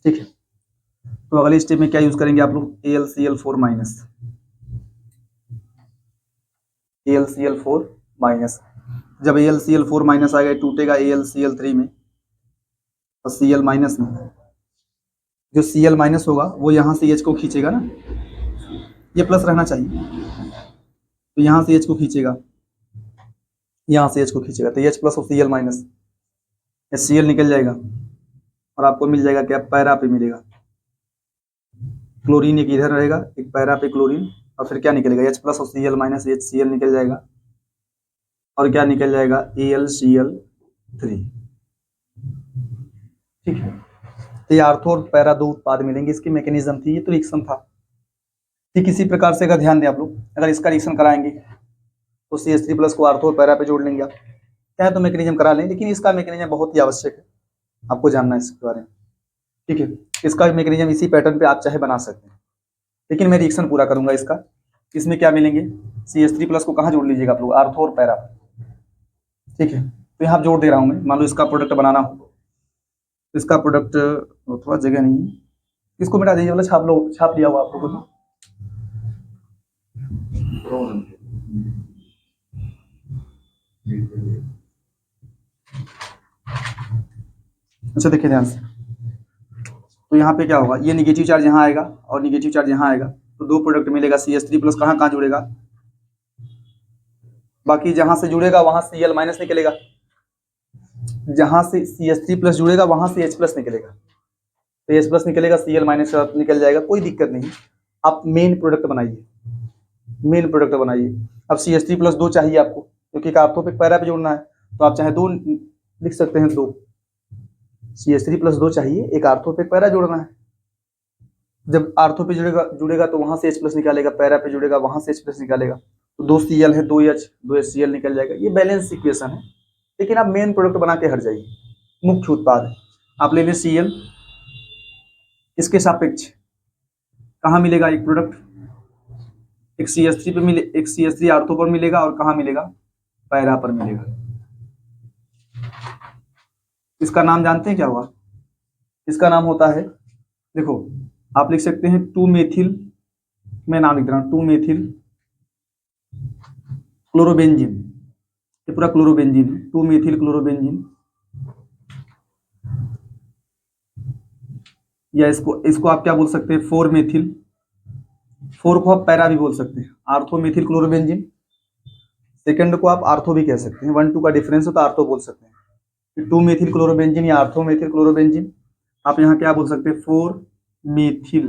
ठीक है। तो अगले स्टेप में क्या यूज करेंगे आप लोग, AlCl4 माइनस, AlCl4 माइनस, जब AlCl4 माइनस आएगा टूटेगा AlCl3 में और Cl माइनस में, जो Cl माइनस होगा वो यहाँ से H को खींचेगा ना, ये प्लस रहना चाहिए, तो यहाँ से H को खींचेगा, यहाँ से H को खींचेगा, तो H प्लस और Cl माइनस, HCl निकल जाएगा और आपको मिल जाएगा क्या, पैरा पे मिलेगा, क्लोरीन एक इधर रहेगा, एक पैरा पे क्लोरीन, और फिर क्या निकलेगा, H प्लस और Cl माइनस HCl निकल जाएगा और क्या निकल जाएगा, AlCl3, ठीक है। तो ये आर्थो और पैरा दो उत्पाद मिलेंगे, इसकी मैकेनिज्म थी, ये तो रिएक्शन था। ठीक इसी प्रकार से अगर ध्यान दें आप लोग, अगर इसका रिएक्शन कराएंगे तो CH3 प्लस को आर्थो और पैरा पे जोड़ लेंगे आप, चाहे तो मैकेनिज्म करा लें, लेकिन इसका मैकेनिज्म बहुत ही आवश्यक है, आपको जानना है इसके बारे में, ठीक है। इसका मैकेनिज्म इसी पैटर्न पे आप चाहे बना सकते हैं, लेकिन मैं रिएक्शन पूरा करूंगा इसका। इसमें क्या मिलेंगे, CH3 प्लस को कहाँ जोड़ लीजिएगा आप लोग, आर्थो और पैरा, ठीक है। तो यहाँ जोड़ दे रहा हूँ मैं, मान लो इसका प्रोडक्ट बनाना हो, इसका प्रोडक्ट थोड़ा जगह नहीं है, इसको मिटा दीजिए, वाला छाप लो, छाप लिया हुआ आप लोगों ने, अच्छा देखिए ध्यान से, तो यहाँ पे क्या होगा, ये निगेटिव चार्ज यहाँ आएगा और निगेटिव चार्ज यहाँ आएगा, तो दो प्रोडक्ट मिलेगा, CH3 प्लस कहाँ कहाँ जुड़ेगा, बाकी जहां से जुड़ेगा वहां से Cl माइनस निकलेगा, जहां से CH3 प्लस जुड़ेगा वहां से H प्लस निकलेगा, तो H प्लस निकलेगा, Cl माइनस निकल जाएगा, कोई दिक्कत नहीं। आप मेन प्रोडक्ट बनाइए, मेन प्रोडक्ट बनाइए। अब CH3 प्लस 2 चाहिए आपको, क्योंकि आर्थो पे पैरा पे जोड़ना है, तो आप चाहे 2 लिख सकते हैं, 2 CH3 प्लस 2 चाहिए, एक आर्थो पे पैरा जोड़ना है, जब आर्थो पे जुड़ेगा तो वहां से H प्लस निकालेगा, पैरा पे जुड़ेगा वहां से H प्लस निकालेगा, तो 2 Cl है, 2 H, 2 HCl निकल जाएगा, ये बैलेंस इक्वेशन है। लेकिन आप मेन प्रोडक्ट बना के हट जाइए, मुख्य उत्पाद आप ले लें Cl, इसके सापेक्ष कहाँ मिलेगा एक प्रोडक्ट, एक CH3 पे मिले, एक CH3 आर्थो पर मिलेगा और कहाँ मिलेगा, पैरा पर मिलेगा। इसका नाम जानते हैं क्या हुआ, इसका नाम होता है देखो आप लिख सकते हैं 2 मेथिल, मैं नाम लिख रहा हूँ 2 मेथिल क्लोरोबेंजीन, ये पूरा क्लोरोबेंजीन है, 2 मेथिल क्लोरोबेंजीन, या इसको इसको आप क्या बोल सकते हैं 4 मेथिल, 4 को आप पैरा भी बोल सकते हैं, आर्थो मेथिल क्लोरोबेंजीन, सेकंड को आप आर्थो भी कह सकते हैं, 1 2 का डिफरेंस हो तो आर्थो बोल सकते हैं, 2 मेथिल क्लोरोबेंजीन या आर्थो मेथिल क्लोरोबेंजीन। आप यहाँ क्या बोल सकते हैं 4 मेथिल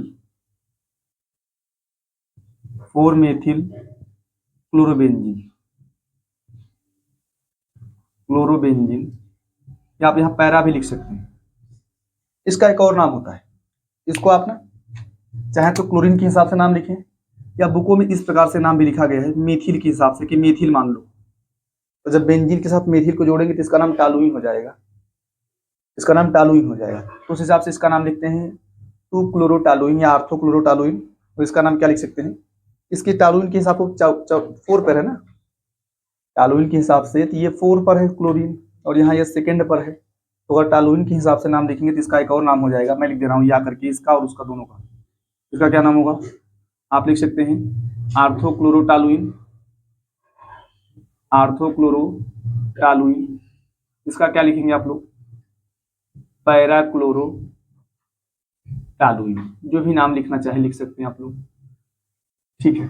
क्लोरोबेंजीन, या आप यहाँ पैरा भी लिख सकते हैं। इसका एक और नाम होता है, इसको आप ना चाहे तो क्लोरीन के हिसाब से नाम लिखें, या बुकों में इस प्रकार से नाम भी लिखा गया है मेथिल के हिसाब से, कि मेथिल मान लो, तो जब बेंजीन के साथ मेथिल को जोड़ेंगे तो इसका नाम टालुइन हो जाएगा, इसका नाम टालुइन हो जाएगा। तो उस हिसाब से इसका नाम लिखते हैं 2 क्लोरोटालुइन या आर्थो क्लोरोटालुइन। तो इसका नाम क्या लिख सकते हैं, इसकी टालुइन के हिसाब से 4 पर है ना, टालुइन के हिसाब से तो ये 4 पर है क्लोरीन, और यहाँ ये सेकंड पर है, तो अगर टालुइन के हिसाब से नाम लिखेंगे तो इसका एक और नाम हो जाएगा, मैं लिख दे रहा हूँ या करके, इसका और उसका दोनों का, इसका क्या नाम होगा, आप लिख सकते हैं आर्थोक्लोरोटालुइन, आर्थोक्लोरोटालुइन। इसका क्या लिखेंगे आप लोग, पैराक्लोरोटालुइन, जो भी नाम लिखना चाहे लिख सकते हैं आप लोग, ठीक है।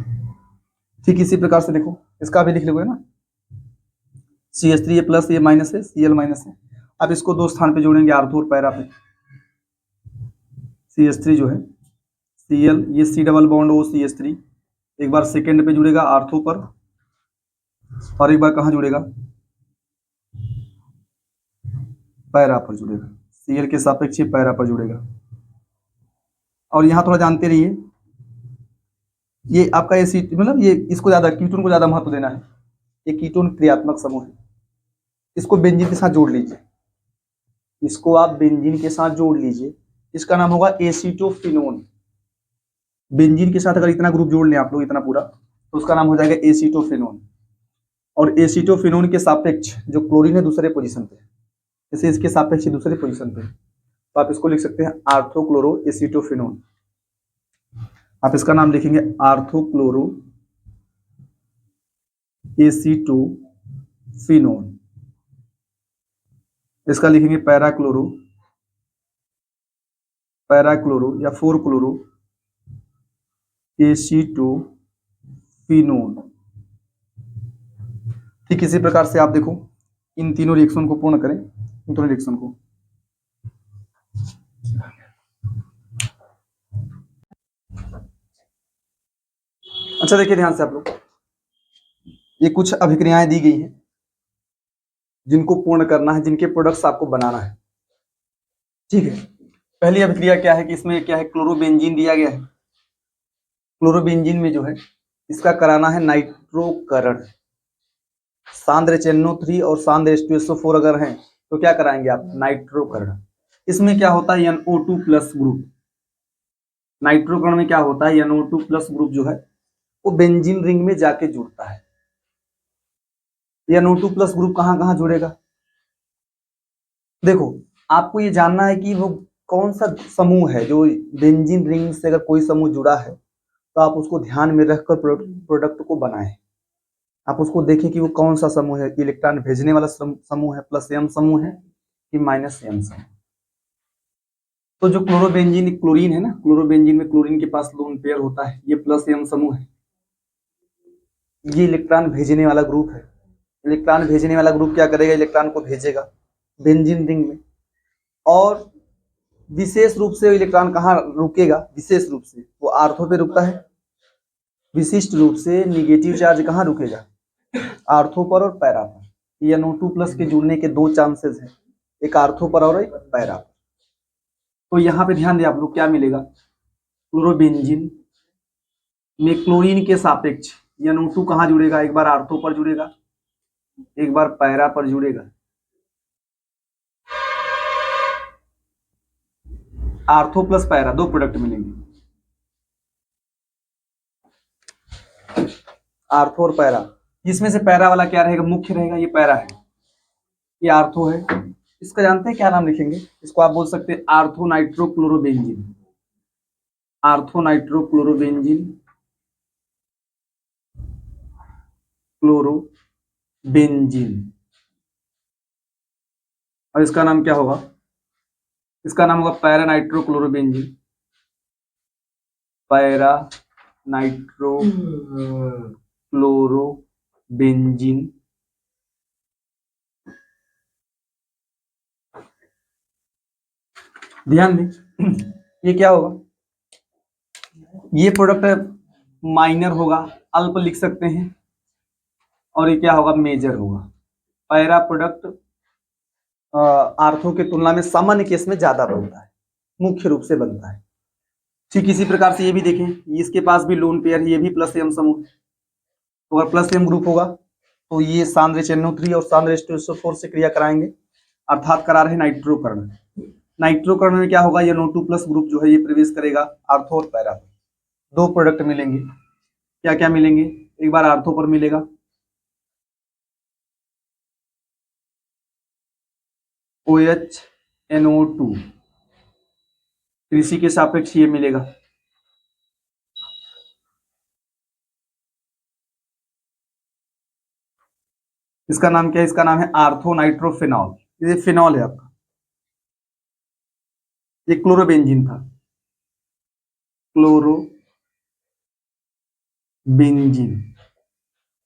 ठीक इसी प्रकार से देखो इसका भी लिख लोगे ना, CH3 ये प्लस ये माइनस है, Cl माइनस है, अब इसको 2 स्थान पे जोड़ेंगे आर्थो और पैरा पे, CH3 जो है Cl, ये C double bond O CH3 एक बार सेकेंड पे जुड़ेगा आर्थो पर, और एक बार कहाँ जुड़ेगा, पैरा पर जुड़ेगा, Cl के सापेक्ष पैरा पर जुड़ेगा। और यहाँ थोड़ा जानते रहिए, ये आपका एसिड मतलब ये इसको ज्यादा कीटोन को ज्यादा महत्व देना है, ये कीटोन क्रियात्मक समूह है, इसको बेंजीन के साथ जोड़ लीजिए, इसको आप बेंजीन के साथ जोड़ लीजिए, इसका नाम होगा एसीटोफिनोन। बेंजीन के साथ अगर इतना ग्रुप जोड़ लें आप लोग इतना पूरा, तो उसका नाम हो जाएगा एसीटोफिनोन। और एसीटोफिनोन के सापेक्ष जो क्लोरीन है दूसरे पोजीशन पे, जैसे इसके सापेक्ष दूसरे पोजीशन पे, तो आप इसको लिख सकते हैं आर्थोक्लोरो एसीटोफिनोन। आप इसका नाम लिखेंगे आर्थोक्लोरो एसीटोफिनोन, इसका लिखेंगे पैराक्लोरो या 4 क्लोरो एसीटोफिनोन। ठीक इसी प्रकार से आप देखो इन तीनों रिएक्शन को पूर्ण करें, इन दोनों रिएक्शन को, अच्छा देखिए ध्यान से आप लोग, ये कुछ अभिक्रियाएं दी गई हैं जिनको पूर्ण करना है, जिनके प्रोडक्ट्स आपको बनाना है, ठीक है। पहली अभिक्रिया क्या है कि इसमें क्या है, क्लोरोबेंजीन दिया गया है, क्लोरोबेंजीन में जो है इसका कराना है नाइट्रोकरण, सांद्र HNO3 और सांद्र H2SO4 अगर हैं तो क्या कराएंगे आप, नाइट्रोकरण। इसमें क्या होता है NO2 प्लस ग्रुप, नाइट्रोकरण में क्या होता है NO2 प्लस ग्रुप जो है वो बेंजीन रिंग में जाके जुड़ता है। NO2 प्लस ग्रुप कहाँ कहाँ जुड़ेगा, देखो आपको ये जानना है कि वो कौन सा समूह है जो बेंजीन रिंग से अगर कोई समूह जुड़ा है तो आप उसको ध्यान में रखकर प्रोडक्ट को बनाएं। आप उसको देखें कि वो कौन सा समूह है, इलेक्ट्रॉन भेजने वाला समूह है प्लस m समूह है कि माइनस m समूह। तो जो क्लोरोबेंजीन क्लोरीन है ना, क्लोरोबेंजीन में क्लोरीन के पास लोन पेयर होता है, ये प्लस m समूह है, ये इलेक्ट्रॉन भेजने वाला ग्रुप है। इलेक्ट्रॉन भेजने वाला ग्रुप क्या करेगा, इलेक्ट्रॉन को भेजेगा बेंजीन रिंग में, और विशेष रूप से इलेक्ट्रॉन कहाँ रुकेगा, विशेष रूप से वो आर्थो पे रुकता है, विशिष्ट रूप से निगेटिव चार्ज कहाँ रुकेगा, आर्थो पर और पैरा पर। NO2 प्लस के जुड़ने के 2 चांसेस हैं, एक आर्थो पर और एक पैरा पर। तो यहाँ पे ध्यान दें आप लोग, क्या मिलेगा, क्लोरोबेंजीन में क्लोरीन के सापेक्ष NO2 कहाँ जुड़ेगा, एक बार आर्थो पर जुड़ेगा, एक बार पैरा पर जुड़ेगा, आर्थो प्लस पैरा 2 प्रोडक्ट मिलेंगे, आर्थो और पैरा। इसमें से पैरा वाला क्या रहेगा, मुख्य रहेगा, ये पैरा है, ये आर्थो है। इसका जानते हैं क्या नाम लिखेंगे, इसको आप बोल सकते हैं आर्थो नाइट्रोक्लोरोबेंजीन, आर्थोनाइट्रोक्लोरोबेंजीन, क्लोरोबेंजीन। और इसका नाम क्या होगा? इसका नाम होगा पैरा नाइट्रोक्लोरोबेंजीन, पैरा नाइट्रोक्लोरोबेंजीन। ध्यान दें, ये क्या होगा? ये प्रोडक्ट माइनर होगा, अल्प लिख सकते हैं, और ये क्या होगा? मेजर होगा। पैरा प्रोडक्ट आर्थो के तुलना में सामान्य केस में ज्यादा बनता है, मुख्य रूप से बनता है। ठीक इसी प्रकार से ये भी देखें, इसके पास भी लोन पेयर है, ये भी प्लस एम समूह। तो अगर प्लस एम ग्रुप होगा तो ये सांद्र NO3 और सांद्र H2SO4 से क्रिया कराएंगे, अर्थात करा रहे नाइट्रोकरण। नाइट्रोकरण में क्या होगा? ये NO2 प्लस ग्रुप जो है ये प्रवेश करेगा आर्थो और पैरा पर। दो प्रोडक्ट मिलेंगे। क्या क्या मिलेंगे? एक बार आर्थो पर मिलेगा OH NO2, फिर इसी के सापेक्ष ये मिलेगा इसका नाम क्या है? इसका नाम है आर्थो नाइट्रोफिनॉल। ये फिनॉल है आपका, ये क्लोरोबेंजीन था, क्लोरोबेंजीन।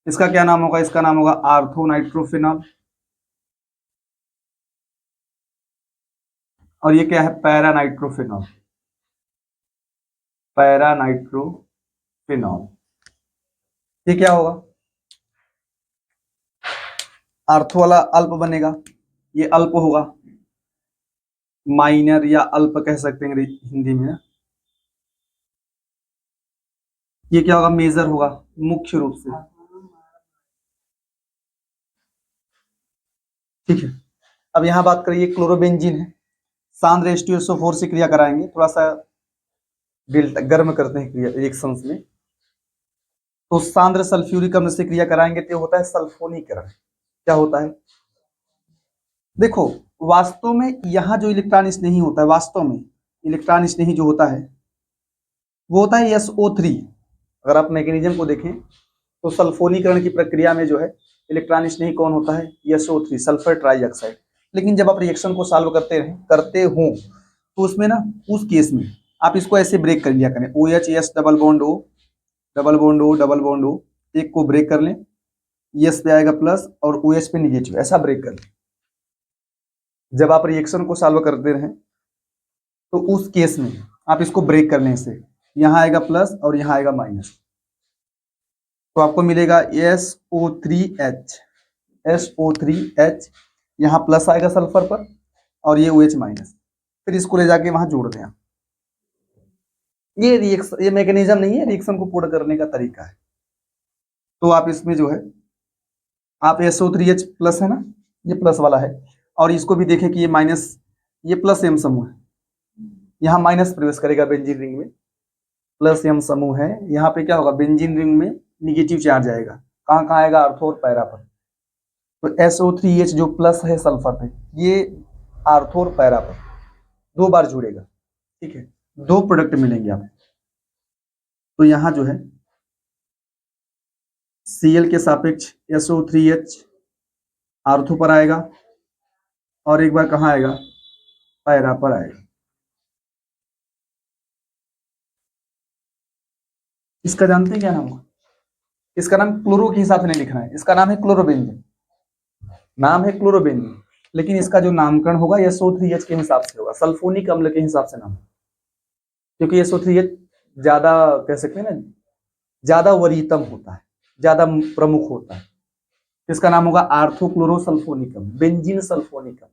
इसका क्या नाम होगा? इसका नाम होगा आर्थो नाइट्रोफिनॉल। और ये क्या है? Para nitrophenol, para nitrophenol. ये क्या होगा? आर्थो वाला अल्प बनेगा, ये अल्प होगा, माइनर या अल्प कह सकते हैं हिंदी में। ये क्या होगा? मेजर होगा, मुख्य रूप से। ठीक है, अब यहां बात करिए, क्लोरोबेंजीन है, सांद्र H2SO4 से क्रिया कराएंगे, थोड़ा सा डेल्टा गर्म करते हैं क्रिया रिएक्शंस में। तो सांद्र सल्फ्यूरिक अम्ल से क्रिया कराएंगे तो होता है सल्फोनीकरण। क्या होता है? देखो, वास्तव में यहां जो इलेक्ट्रॉन स्नेही होता है, वास्तव में इलेक्ट्रॉन स्नेही जो होता है वो होता है SO3। अगर आप मैकेनिज्म को देखें तो सल्फोनीकरण की प्रक्रिया में जो है इलेक्ट्रॉन स्नेही कौन होता है? SO3, sulphur trioxide. लेकिन जब आप रिएक्शन को सॉल्व करते हो तो उसमें ना, उस केस में आप इसको ऐसे ब्रेक कर लिया करें, OH double bond O, double bond O, double bond O, एक को ब्रेक कर लें, S पे आएगा प्लस और OH पे निगेटिव, ऐसा ब्रेक कर लें। जब आप रिएक्शन को सॉल्व करते रहें तो उस केस में आप इसको ब्रेक कर लें, से यहाँ आएगा प्लस और यहाँ आएगा माइनस, तो आपको मिलेगा SO3H, SO3H, यहाँ प्लस आएगा सल्फर पर और ये OH माइनस, फिर इसको ले जाके वहां जोड़ दें। ये रिएक्शन, ये मैकेनिज्म नहीं है, रिएक्शन को पूर्ण करने का तरीका है। तो आप इसमें जो है, आप SO3H प्लस है ना, ये प्लस वाला है, और इसको भी देखें कि ये माइनस, ये प्लस M समूह है, यहाँ माइनस प्रवेश करेगा बेंजीन रिंग में, प्लस M समूह है, यहाँ पे क्या होगा? बेंजीन रिंग में निगेटिव चार्ज आएगा। कहाँ कहाँ आएगा? आर्थो और पैरा पर। तो SO3H जो प्लस है सल्फर पे, ये आर्थो और पैरा पर दो बार जुड़ेगा। ठीक है, दो प्रोडक्ट मिलेंगे आपको। तो यहाँ जो है Cl के सापेक्ष SO3H आर्थो पर आएगा और एक बार कहाँ आएगा? पैरा पर आएगा। इसका जानते हैं क्या नाम होगा? इसका नाम क्लोरो के हिसाब से नहीं लिखना है, इसका नाम है क्लोरोबेंजीन, नाम है क्लोरोबेंजीन, लेकिन इसका जो नामकरण होगा SO3H के हिसाब से होगा, सल्फोनिक अम्ल के हिसाब से नाम, क्योंकि SO3H ज्यादा कह सकते हैं ना, ज्यादा वरीयतम होता है, ज्यादा प्रमुख होता है। इसका नाम होगा आर्थोक्लोरोसल्फोनिकम, बेंजीन सल्फोनिकम।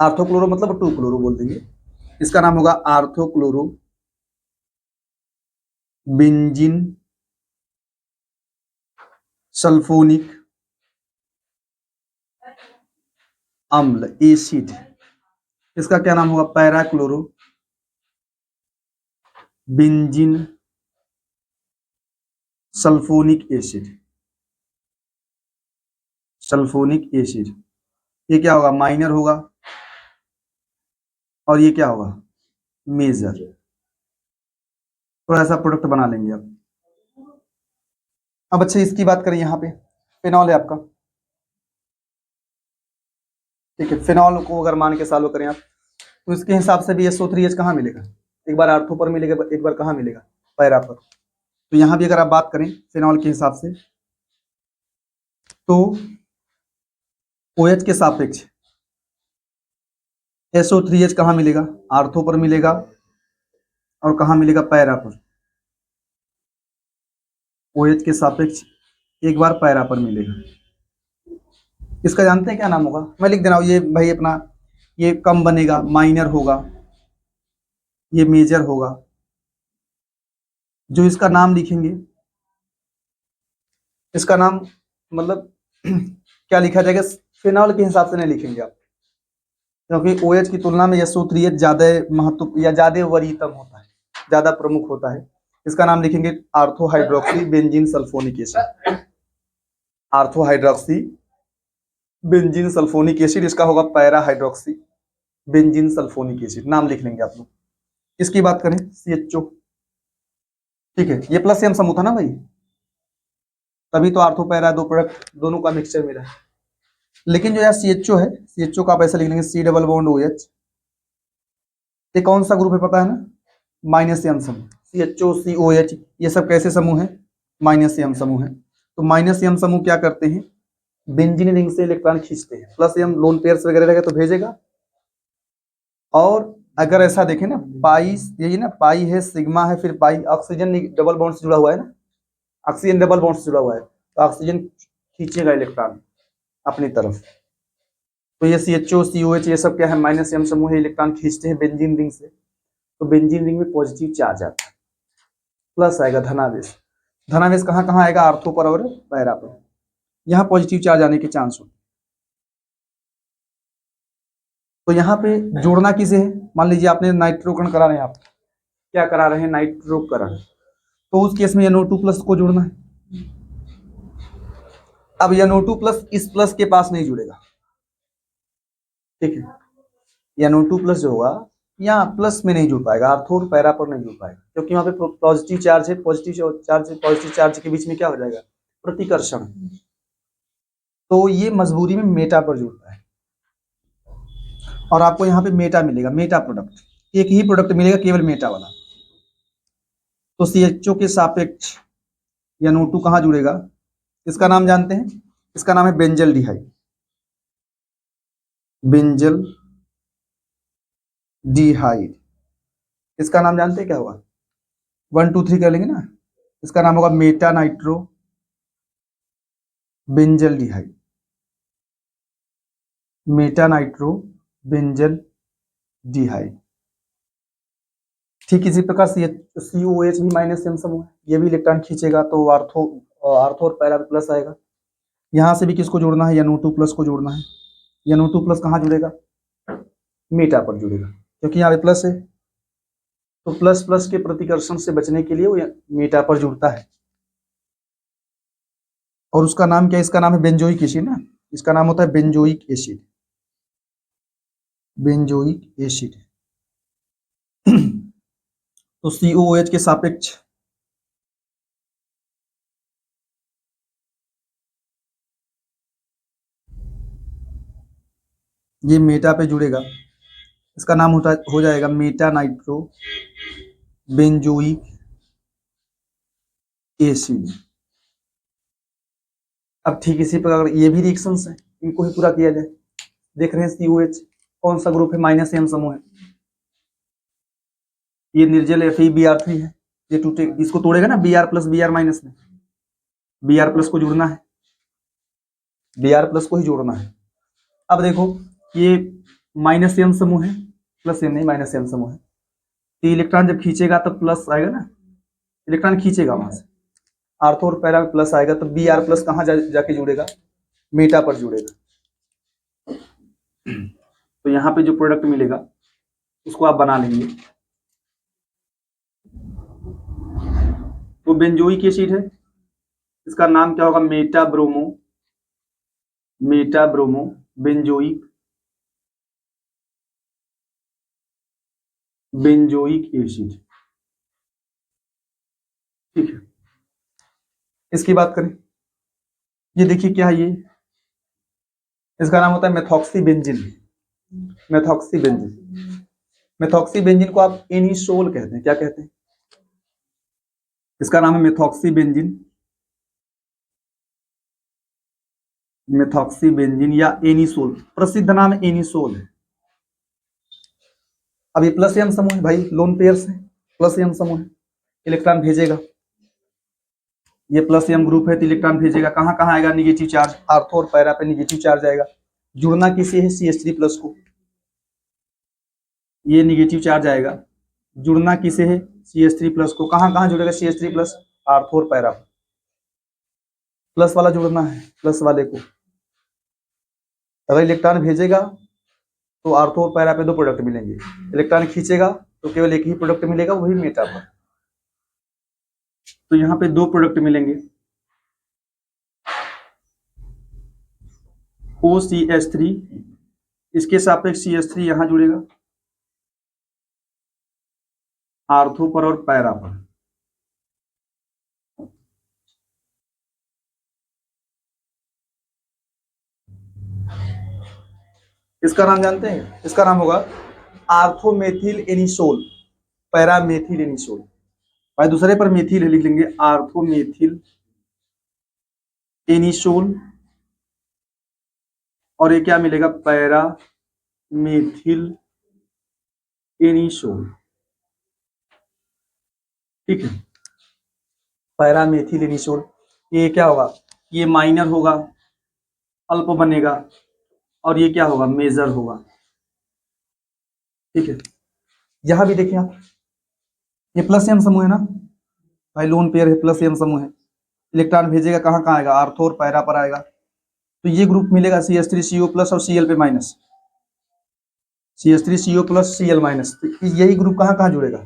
आर्थोक्लोरो मतलब 2 क्लोरो बोल देंगे, इसका नाम होगा आर्थोक्लोरो बेंजीन सल्फोनिक अम्ल एसिड। इसका क्या नाम होगा? Parachloro benzene sulphonic acid, sulphonic acid. ये क्या होगा? माइनर होगा और ये क्या होगा? मेजर। थोड़ा सा प्रोडक्ट बना लेंगे अब अच्छा इसकी बात करें, यहाँ पे फिनॉल है आपका, ठीक है। फिनॉल को अगर मान के सॉल्व करें आप, तो इसके हिसाब से भी SO3H कहाँ मिलेगा, एक बार आर्थो पर मिलेगा, एक बार कहाँ मिलेगा, पैरा पर। तो यहाँ भी अगर आप बात करें फिनॉल के हिसाब से, तो OH के सापेक्ष SO3H कहाँ मिलेगा, आर्थो पर मिलेगा, और कहाँ मिलेगा, पैरा पर। OH के सापेक्ष एक बार पैरा पर मिलेगा। इसका जानते हैं क्या नाम होगा, मैं लिख दे रहा हूँ, ये भाई अपना, ये कम बनेगा, माइनर होगा, ये मेजर होगा। जो इसका नाम लिखेंगे, इसका नाम मतलब क्या लिखा जाएगा, फिनॉल के हिसाब से नहीं लिखेंगे आप, क्योंकि OH की तुलना में SO3H ज्यादा महत्व या ज्यादा वरीयतम होता है, ज्यादा प्रमुख होता है। इसका नाम लिखेंगे ortho hydroxy benzene sulphonic acid, ortho hydroxy benzene sulphonic acid, इसका होगा para hydroxy benzene sulphonic acid, नाम लिख लेंगे आप लोग। इसकी बात करें CHO, ठीक है, ये प्लस एम समूह था ना भाई, तभी तो आर्थो पैरा दो प्रोडक्ट दोनों का मिक्सचर मिला है। लेकिन जो यार CHO है, CHO का आप ऐसा लिख लेंगे C डबल बॉन्ड OH, ये कौन सा ग्रुप है पता है ना, माइनस एम समूह। CHO COH ये सब कैसे समूह है, माइनस एम समूह है। तो माइनस एम समूह क्या करते हैं, बेंजीन रिंग से इलेक्ट्रॉन खींचते हैं, प्लस एम लोन पेयर्स वगैरह रहेगा तो भेजेगा। और अगर ऐसा देखें ना, पाई, यही ना, पाई है, सिग्मा है, फिर पाई, ऑक्सीजन डबल बॉन्ड से जुड़ा हुआ है ना, ऑक्सीजन डबल बॉन्ड से जुड़ा हुआ है, तो ऑक्सीजन खींचेगा इलेक्ट्रॉन अपनी तरफ। तो ये CHO COH ये सब क्या है, माइनस एम समूह है, इलेक्ट्रॉन खींचते हैं बेंजीन रिंग से, तो बेंजीन रिंग में पॉजिटिव चार्ज आता है, प्लस आएगा धनावेश। धनावेश कहाँ कहाँ आएगा, आर्थो पर और पैरा पर, यहाँ पॉजिटिव चार्ज आने के चांस होते। तो यहाँ पे जोड़ना किसे है, मान लीजिए आपने नाइट्रोकरण करा रहे हैं, आप क्या करा रहे हैं, नाइट्रोकरण, तो उस केस में NO2 प्लस को जोड़ना है। अब NO2 प्लस इस प्लस के पास नहीं जुड़ेगा, ठीक है, NO2 प्लस जो होगा यहाँ प्लस में नहीं जुड़ पाएगा, आर्थो और पैरा पर नहीं जुड़ पाएगा, क्योंकि वहां पे पॉजिटिव चार्ज है, पॉजिटिव चार्ज के बीच में क्या हो जाएगा, प्रतिकर्षण। तो ये मजबूरी में मेटा पर जुड़ता है, और आपको यहाँ पे मेटा मिलेगा, मेटा प्रोडक्ट, एक ही प्रोडक्ट मिलेगा केवल मेटा वाला। तो CHO के सापेक्ष NO2 कहाँ जुड़ेगा, इसका नाम जानते हैं, इसका नाम है बेंजल डिहाइड, बेंजल डिहाइड, इसका नाम जानते हैं क्या होगा, 1 2 3 कर लेंगे ना, इसका नाम होगा meta nitro benzaldehyde, meta nitro benzaldehyde. ठीक इसी प्रकार COH भी माइनस एम समूह है, ये भी इलेक्ट्रॉन खींचेगा, तो आर्थो और पैरा प्लस आएगा। यहाँ से भी किसको जोड़ना है, NO2 प्लस को जोड़ना है। NO2 प्लस कहाँ जुड़ेगा, मेटा पर जुड़ेगा, क्योंकि यहाँ पे प्लस है, तो प्लस प्लस के प्रतिकर्षण से बचने के लिए वो मेटा पर जुड़ता है। और उसका नाम क्या है, इसका नाम है बेंजोइक एसिड ना, इसका नाम होता है बेंजोइक एसिड, बेंजोइक एसिड। तो COOH के सापेक्ष ये मेटा पे जुड़ेगा, इसका नाम हो जाएगा मेटा नाइट्रो बेंजोइक एसिड। अब ठीक इसी प्रकार ये भी रिएक्शंस है, इनको ही पूरा किया जाए। देख रहे हैं COH कौन सा ग्रुप है, माइनस एम समूह है, ये निर्जल FeBr3 है, ये टूटे, इसको तोड़ेगा ना Br प्लस Br माइनस में, Br प्लस को जोड़ना है, Br प्लस को ही जोड़ना है। अब देखो ये माइनस एम समूह है, प्लस एम नहीं, माइनस एम समूह है, तो इलेक्ट्रॉन जब खींचेगा तो प्लस आएगा ना, इलेक्ट्रॉन खींचेगा वहां से, आर्थो और पैरा में प्लस आएगा, तो Br प्लस कहाँ जाके जुड़ेगा, मेटा पर जुड़ेगा। तो यहाँ पे जो प्रोडक्ट मिलेगा उसको आप बना लेंगे। तो बेंजोइक एसिड है, इसका नाम क्या होगा, मेटा ब्रोमो बेंजोइक एसिड। ठीक है, इसकी बात करें, ये देखिए क्या है, ये इसका नाम होता है मेथॉक्सीबेंजीन। मेथॉक्सीबेंजीन, मेथॉक्सीबेंजीन को आप एनिसोल कहते हैं। क्या कहते हैं? इसका नाम है मेथॉक्सीबेंजीन, मेथॉक्सीबेंजीन या एनिसोल। प्रसिद्ध नाम एनिसोल है। अब ये प्लस एम समूह है भाई, लोन पेयर्स है, प्लस एम समूह है, इलेक्ट्रॉन भेजेगा। ये प्लस एम ग्रुप है तो इलेक्ट्रॉन भेजेगा। कहाँ कहाँ आएगा निगेटिव चार्ज? आर्थो और पैरा पे निगेटिव चार्ज आएगा। जुड़ना किसे है? CH3 प्लस को। ये निगेटिव चार्ज आएगा। जुड़ना किसे है? CH3 प्लस को। कहाँ कहाँ जुड़ेगा CH3 प्लस? आर्थो और पैरा। प्लस वाला जुड़ना है, प्लस वाले को। अगर इलेक्ट्रॉन भेजेगा तो आर्थो और पैरा पे दो प्रोडक्ट मिलेंगे, इलेक्ट्रॉन खींचेगा तो केवल एक ही प्रोडक्ट मिलेगा, वही मेटा पर। तो यहाँ पे दो प्रोडक्ट मिलेंगे, OCH3, इसके सापेक्ष CH3 यहां जुड़ेगा आर्थो पर और पैरा पर। इसका नाम जानते हैं? इसका नाम होगा आर्थोमेथिल एनिसोल, पैरामेथिल एनिसोल। भाई दूसरे पर मेथिल है, लिख लेंगे आर्थोमेथिल एनिसोल। और ये क्या मिलेगा? पैरामेथिल एनिसोल। ठीक है, पैरामेथिल एनिसोल। ये क्या होगा? ये माइनर होगा, अल्प बनेगा, और ये क्या होगा? मेजर होगा। ठीक है, यहां भी देखिए आप, ये प्लस एम समूह है ना भाई, लोन पेयर है, प्लस एम समूह है। इलेक्ट्रॉन भेजेगा कहाँ कहाँ आएगा? आर्थो और पैरा पर आएगा। तो ये ग्रुप मिलेगा CH3CO प्लस और Cl पे minus, CH3CO plus Cl minus. तो यही ग्रुप कहाँ कहाँ जुड़ेगा?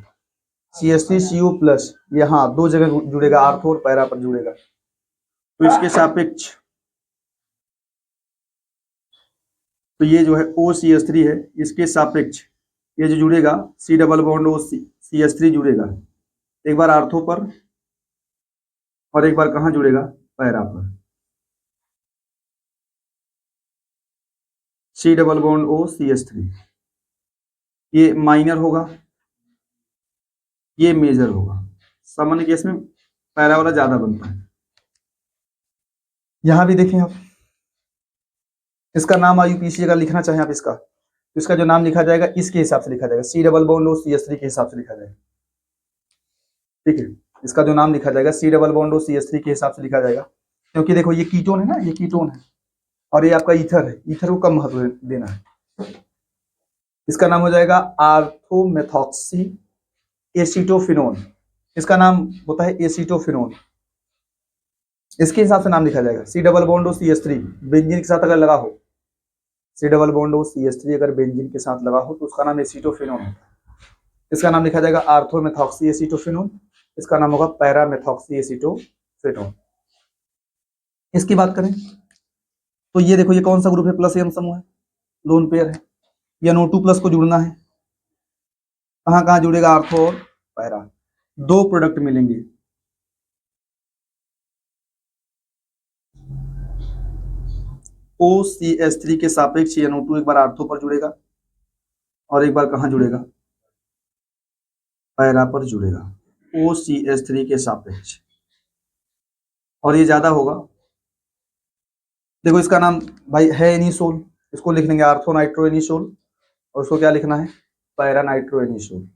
CH3CO प्लस, यहाँ दो जगह जुड़ेगा, आर्थो और पैरा पर जुड़ेगा। तो इसके सापेक्ष, तो ये जो है OCH3 है, इसके सापेक्ष ये जो जुड़ेगा C डबल बॉन्ड OCH3 जुड़ेगा, एक बार आर्थो पर और एक बार कहाँ जुड़ेगा? पैरा पर। C डबल बॉन्ड OCH3, ये माइनर होगा, ये मेजर होगा। सामान्य केस में पैरा वाला ज्यादा बनता है। यहां भी देखें आप, इसका नाम IUPAC अगर लिखना चाहें आप इसका, तो इसका जो नाम लिखा जाएगा इसके हिसाब से लिखा जाएगा, C डबल बॉन्ड OCH3 के हिसाब से लिखा जाएगा। ठीक है, इसका जो नाम लिखा जाएगा C डबल बॉन्ड OCH3 के हिसाब से लिखा जाएगा, क्योंकि देखो ये कीटोन है ना, ये कीटोन है, और ये आपका ईथर है, ईथर को कम महत्व देना है। इसका नाम हो जाएगा आर्थोमेथॉक्सी एसीटोफिनोन। इसका नाम होता है एसीटोफिनोन, इसके हिसाब से नाम लिखा जाएगा। C double bond OCH3 benzene के साथ अगर लगा हो, C डबल बॉन्ड OCH3 अगर बेंजीन के साथ लगा हो तो उसका नाम एसीटोफिनोन है। इसका नाम लिखा जाएगा आर्थोमेथॉक्सी एसीटोफिनोन, इसका नाम होगा पैरामेथॉक्सी एसीटोफिनोन। इसकी बात करें तो ये देखो, ये कौन सा ग्रुप है? प्लस एम समूह है, लोन पेयर है। ये NO2 प्लस को जुड़ना है, कहाँ कहाँ जुड़ेगा? आर्थो और पैरा, दो प्रोडक्ट मिलेंगे। OCH3 के सापेक्ष NO2 एक बार आर्थो पर जुड़ेगा और एक बार कहाँ जुड़ेगा? पैरा पर जुड़ेगा, OCH3 के सापेक्ष, और ये ज्यादा होगा। देखो इसका नाम भाई है एनिसोल, इसको लिख लेंगे आर्थो नाइट्रो एनिसोल, और उसको क्या लिखना है? Para nitro anisole.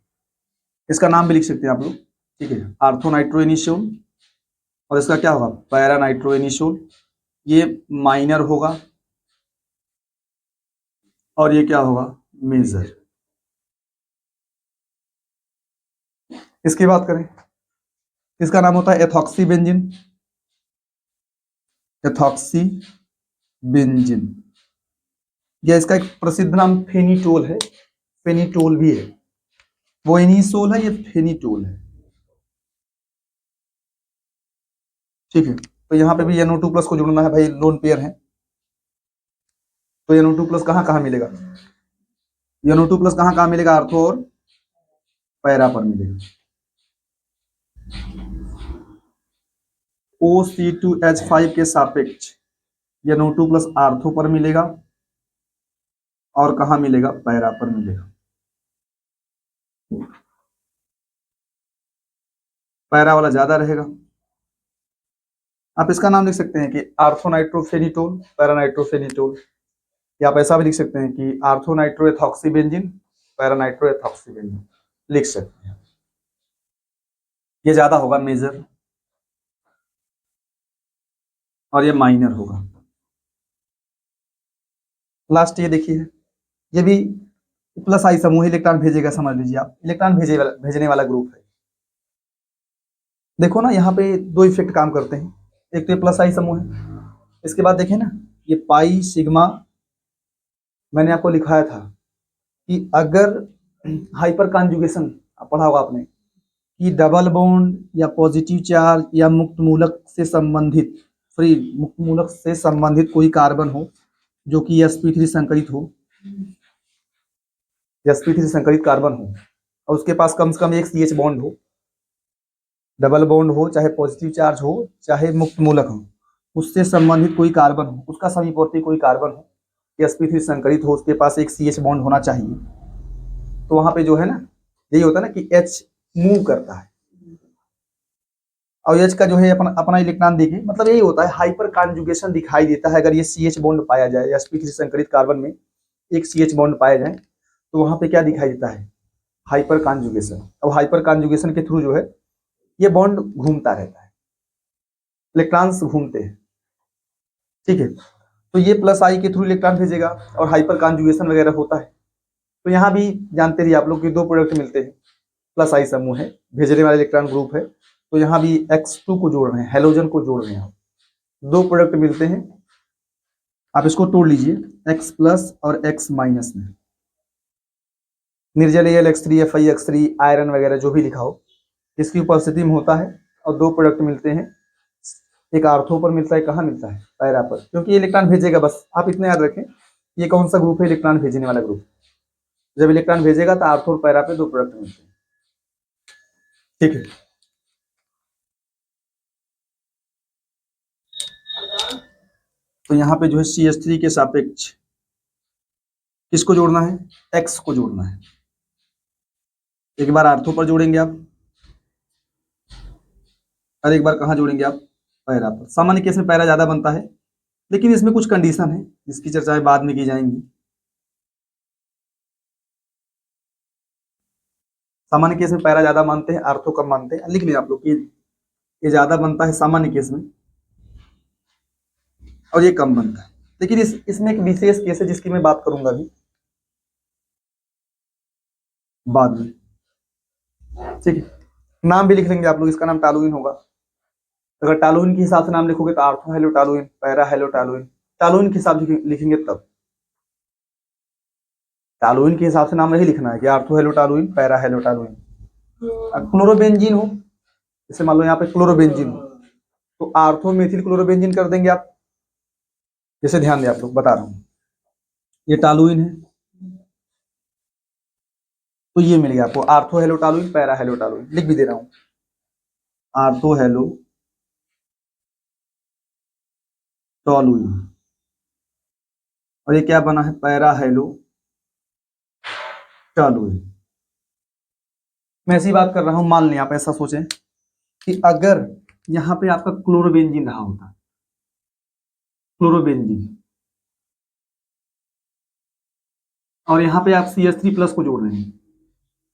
इसका नाम भी लिख सकते हैं आप लोग। ठीक है, आर्थो नाइट्रो एनिसोल, और इसका क्या होगा? Para nitro anisole. ये माइनर होगा और ये क्या होगा? मेजर। इसकी बात करें, इसका नाम होता है एथॉक्सीबेंजीन, एथॉक्सीबेंजीन, या इसका एक प्रसिद्ध नाम फेनिटोल है, फेनिटोल भी है। वो एनिसोल है, ये फेनिटोल है। ठीक है, तो यहाँ पे भी NO2 प्लस को जुड़ना है भाई, लोन पेयर है, तो NO2 प्लस कहाँ कहाँ मिलेगा? NO2 प्लस कहाँ कहाँ मिलेगा? आर्थो और पैरा पर मिलेगा। OC2H5 के सापेक्ष ये NO2 प्लस आर्थो पर मिलेगा और कहाँ मिलेगा, पैरा पर मिलेगा। पैरा वाला ज्यादा रहेगा। आप इसका नाम लिख सकते हैं कि आर्थोनाइट्रोफेनिटोल, पैरानाइट्रोफेनिटोल, या आप ऐसा भी लिख सकते हैं कि आर्थोनाइट्रोएथॉक्सीबेंजीन, पैरानाइट्रोएथॉक्सीबेंजीन लिख सकते हैं। ये ज्यादा होगा मेजर और ये माइनर होगा। लास्ट ये देखिए, ये भी प्लस आई समूह इलेक्ट्रॉन भेजेगा, समझ लीजिए आप, इलेक्ट्रॉन भेजने वाला ग्रुप है। देखो ना, यहाँ पे दो इफेक्ट काम करते हैं, एक तो ये प्लस आई समूह है, इसके बाद देखें ना ये पाई सिग्मा, मैंने आपको लिखाया था कि अगर हाइपर कॉन्जुगेशन पढ़ा होगा आपने कि डबल बॉन्ड या पॉजिटिव चार्ज या मुक्त मूलक से संबंधित, फ्री मुक्त मूलक से संबंधित कोई कार्बन हो जो कि sp3 संकरित हो, sp3 संकरित कार्बन हो और उसके पास कम से कम एक CH बॉन्ड हो, डबल बॉन्ड हो, चाहे पॉजिटिव चार्ज हो चाहे मुक्त मूलक हो, उससे संबंधित कोई कार्बन हो, उसका समीपवर्ती कोई कार्बन हो, sp3 संकरित हो, उसके पास एक CH बॉन्ड होना चाहिए। तो वहां पे जो है ना, यही होता है ना कि H मूव करता है और H का जो है अपना इलेक्ट्रॉन देखिए, मतलब यही होता है, हाइपर कॉन्जुगेशन दिखाई देता है। अगर ये CH बॉन्ड पाया जाए, sp3 संकरित कार्बन में एक CH बॉन्ड पाया जाए, तो वहां पे क्या दिखाई देता है, हाइपर कॉन्जुगेशन। अब हाइपर कॉन्जुगेशन के थ्रू जो है ये बॉन्ड घूमता रहता है, इलेक्ट्रॉन्स घूमते हैं, ठीक है। तो ये प्लस आई के थ्रू इलेक्ट्रॉन भेजेगा और हाइपर कॉन्जुगेशन वगैरह होता है। तो यहाँ भी जानते रहिए आप लोग कि दो प्रोडक्ट मिलते हैं, प्लस आई समूह है, भेजने वाला इलेक्ट्रॉन ग्रुप है, तो यहाँ भी X2 को जोड़ रहे हैं, हेलोजन को जोड़ रहे हैं, दो प्रोडक्ट मिलते हैं। आप इसको तोड़ लीजिए X प्लस और X माइनस में, निर्जल Al X3 FiX3 आयरन वगैरह जो भी लिखा हो, इसकी उपस्थिति में होता है और दो प्रोडक्ट मिलते हैं। एक आर्थो पर मिलता है, कहाँ मिलता है, पैरा पर, क्योंकि ये इलेक्ट्रॉन भेजेगा। बस आप इतना याद रखें, ये कौन सा ग्रुप है, इलेक्ट्रॉन भेजने वाला ग्रुप। जब इलेक्ट्रॉन भेजेगा तो आर्थो और पैरा पे दो प्रोडक्ट मिलते हैं, ठीक है। तो यहाँ पे जो है CH3 के सापेक्ष किसको जोड़ना है, X को जोड़ना है। एक बार आर्थो पर जोड़ेंगे आप और एक बार कहाँ जोड़ेंगे आप, पैरा पर। सामान्य केस में पैरा ज्यादा बनता है, लेकिन इसमें कुछ कंडीशन है जिसकी चर्चाएं बाद में की जाएंगी। सामान्य केस में पैरा ज्यादा मानते हैं, आर्थो कम मानते हैं। लिख लिया आप लोग कि ये ज्यादा बनता है सामान्य केस में और ये कम बनता है। लेकिन इसमें एक विशेष केस है जिसकी मैं बात करूंगा अभी बाद में, ठीक है। नाम भी लिख लेंगे आप लोग, इसका नाम टालुइन होगा। अगर टालुइन के हिसाब से नाम लिखोगे तो ortho hello toluene, para hello toluene, toluene के हिसाब से लिखेंगे तब। टालुइन के हिसाब से नाम नहीं लिखना है कि ortho hello toluene, para hello toluene. Chlorobenzene हो, जैसे मान लो यहाँ पे क्लोरोबेंजीन हो, तो आर्थो मेथिल क्लोरोबेंजीन कर देंगे आप। जैसे ध्यान दें, आप लोग बता रहा हूँ, ये टालुइन है तो ये मिल गया आपको ortho hello toluene, para hello toluene. लिख भी दे रहा हूँ, आर्थो हेलो टॉलुइन, और ये क्या बना है, पैरा हेलो टॉलुइन। मैं ऐसी बात कर रहा हूं, मान लें आप ऐसा सोचें कि अगर यहाँ पे आपका क्लोरोबेंजीन रहा होता, क्लोरोबेंजीन, और यहाँ पे आप CH3 प्लस को जोड़ रहे हैं,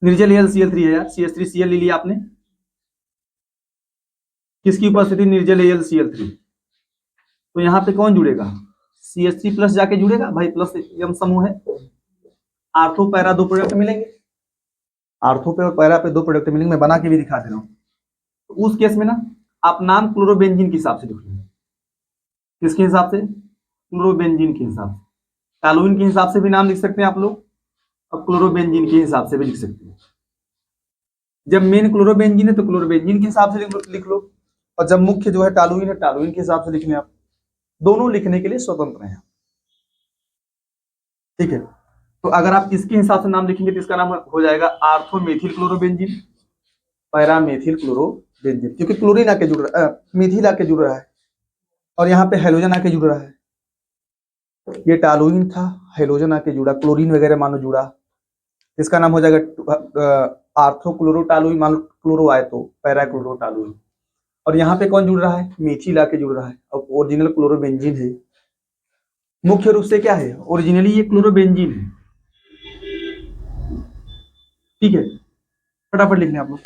निर्जल AlCl3 है यार, CH3Cl ले लिया आपने, किसकी उपस्थिति, निर्जल AlCl3, तो यहाँ पे कौन जुड़ेगा, CH3 प्लस जाके जुड़ेगा भाई, प्लस यम समूह है। आर्थो पैरा दो प्रोडक्ट मिलेंगे, आर्थो पे और पैरा पे दो प्रोडक्ट मिलेंगे, मैं बना के भी दिखा दे रहा हूँ। तो उस केस में ना आप नाम क्लोरोबेंजीन के हिसाब से लिख लेंगे, किसके हिसाब से, क्लोरोबेंजीन के हिसाब से। टालुइन के हिसाब से भी नाम लिख सकते हैं आप लोग और क्लोरोबेंजीन के हिसाब से भी लिख सकते हैं। जब मेन क्लोरोबेंजीन है तो क्लोरोबेंजीन के हिसाब से लिख लो, और जब मुख्य जो है टालुइन है, टालुइन के हिसाब से लिख लें आप। दोनों लिखने के लिए स्वतंत्र हैं, ठीक है। तो अगर आप इसके हिसाब से नाम लिखेंगे तो इसका नाम हो जाएगा ortho methyl chlorobenzene, para methyl chloro benzene, क्योंकि क्लोरीन आके जुड़ रहा है, मिथिल आके जुड़ रहा है और यहाँ पे हेलोजन आके जुड़ रहा है। ये टॉलुइन था, हेलोजन आके जुड़ा, क्लोरीन वगैरह मानो जुड़ा, इसका नाम हो जाएगा आर्थोक्लोरोटालुइन। मान लो क्लोरो आए तो पैराक्लोरोटालुइन। और यहाँ पे कौन जुड़ रहा है? मीथिल आके जुड़ रहा है और ओरिजिनल क्लोरोबेंजीन है। मुख्य रूप से क्या है? ओरिजिनली ये क्लोरोबेंजीन है। ठीक है, फटाफट लिख लें आप लोग।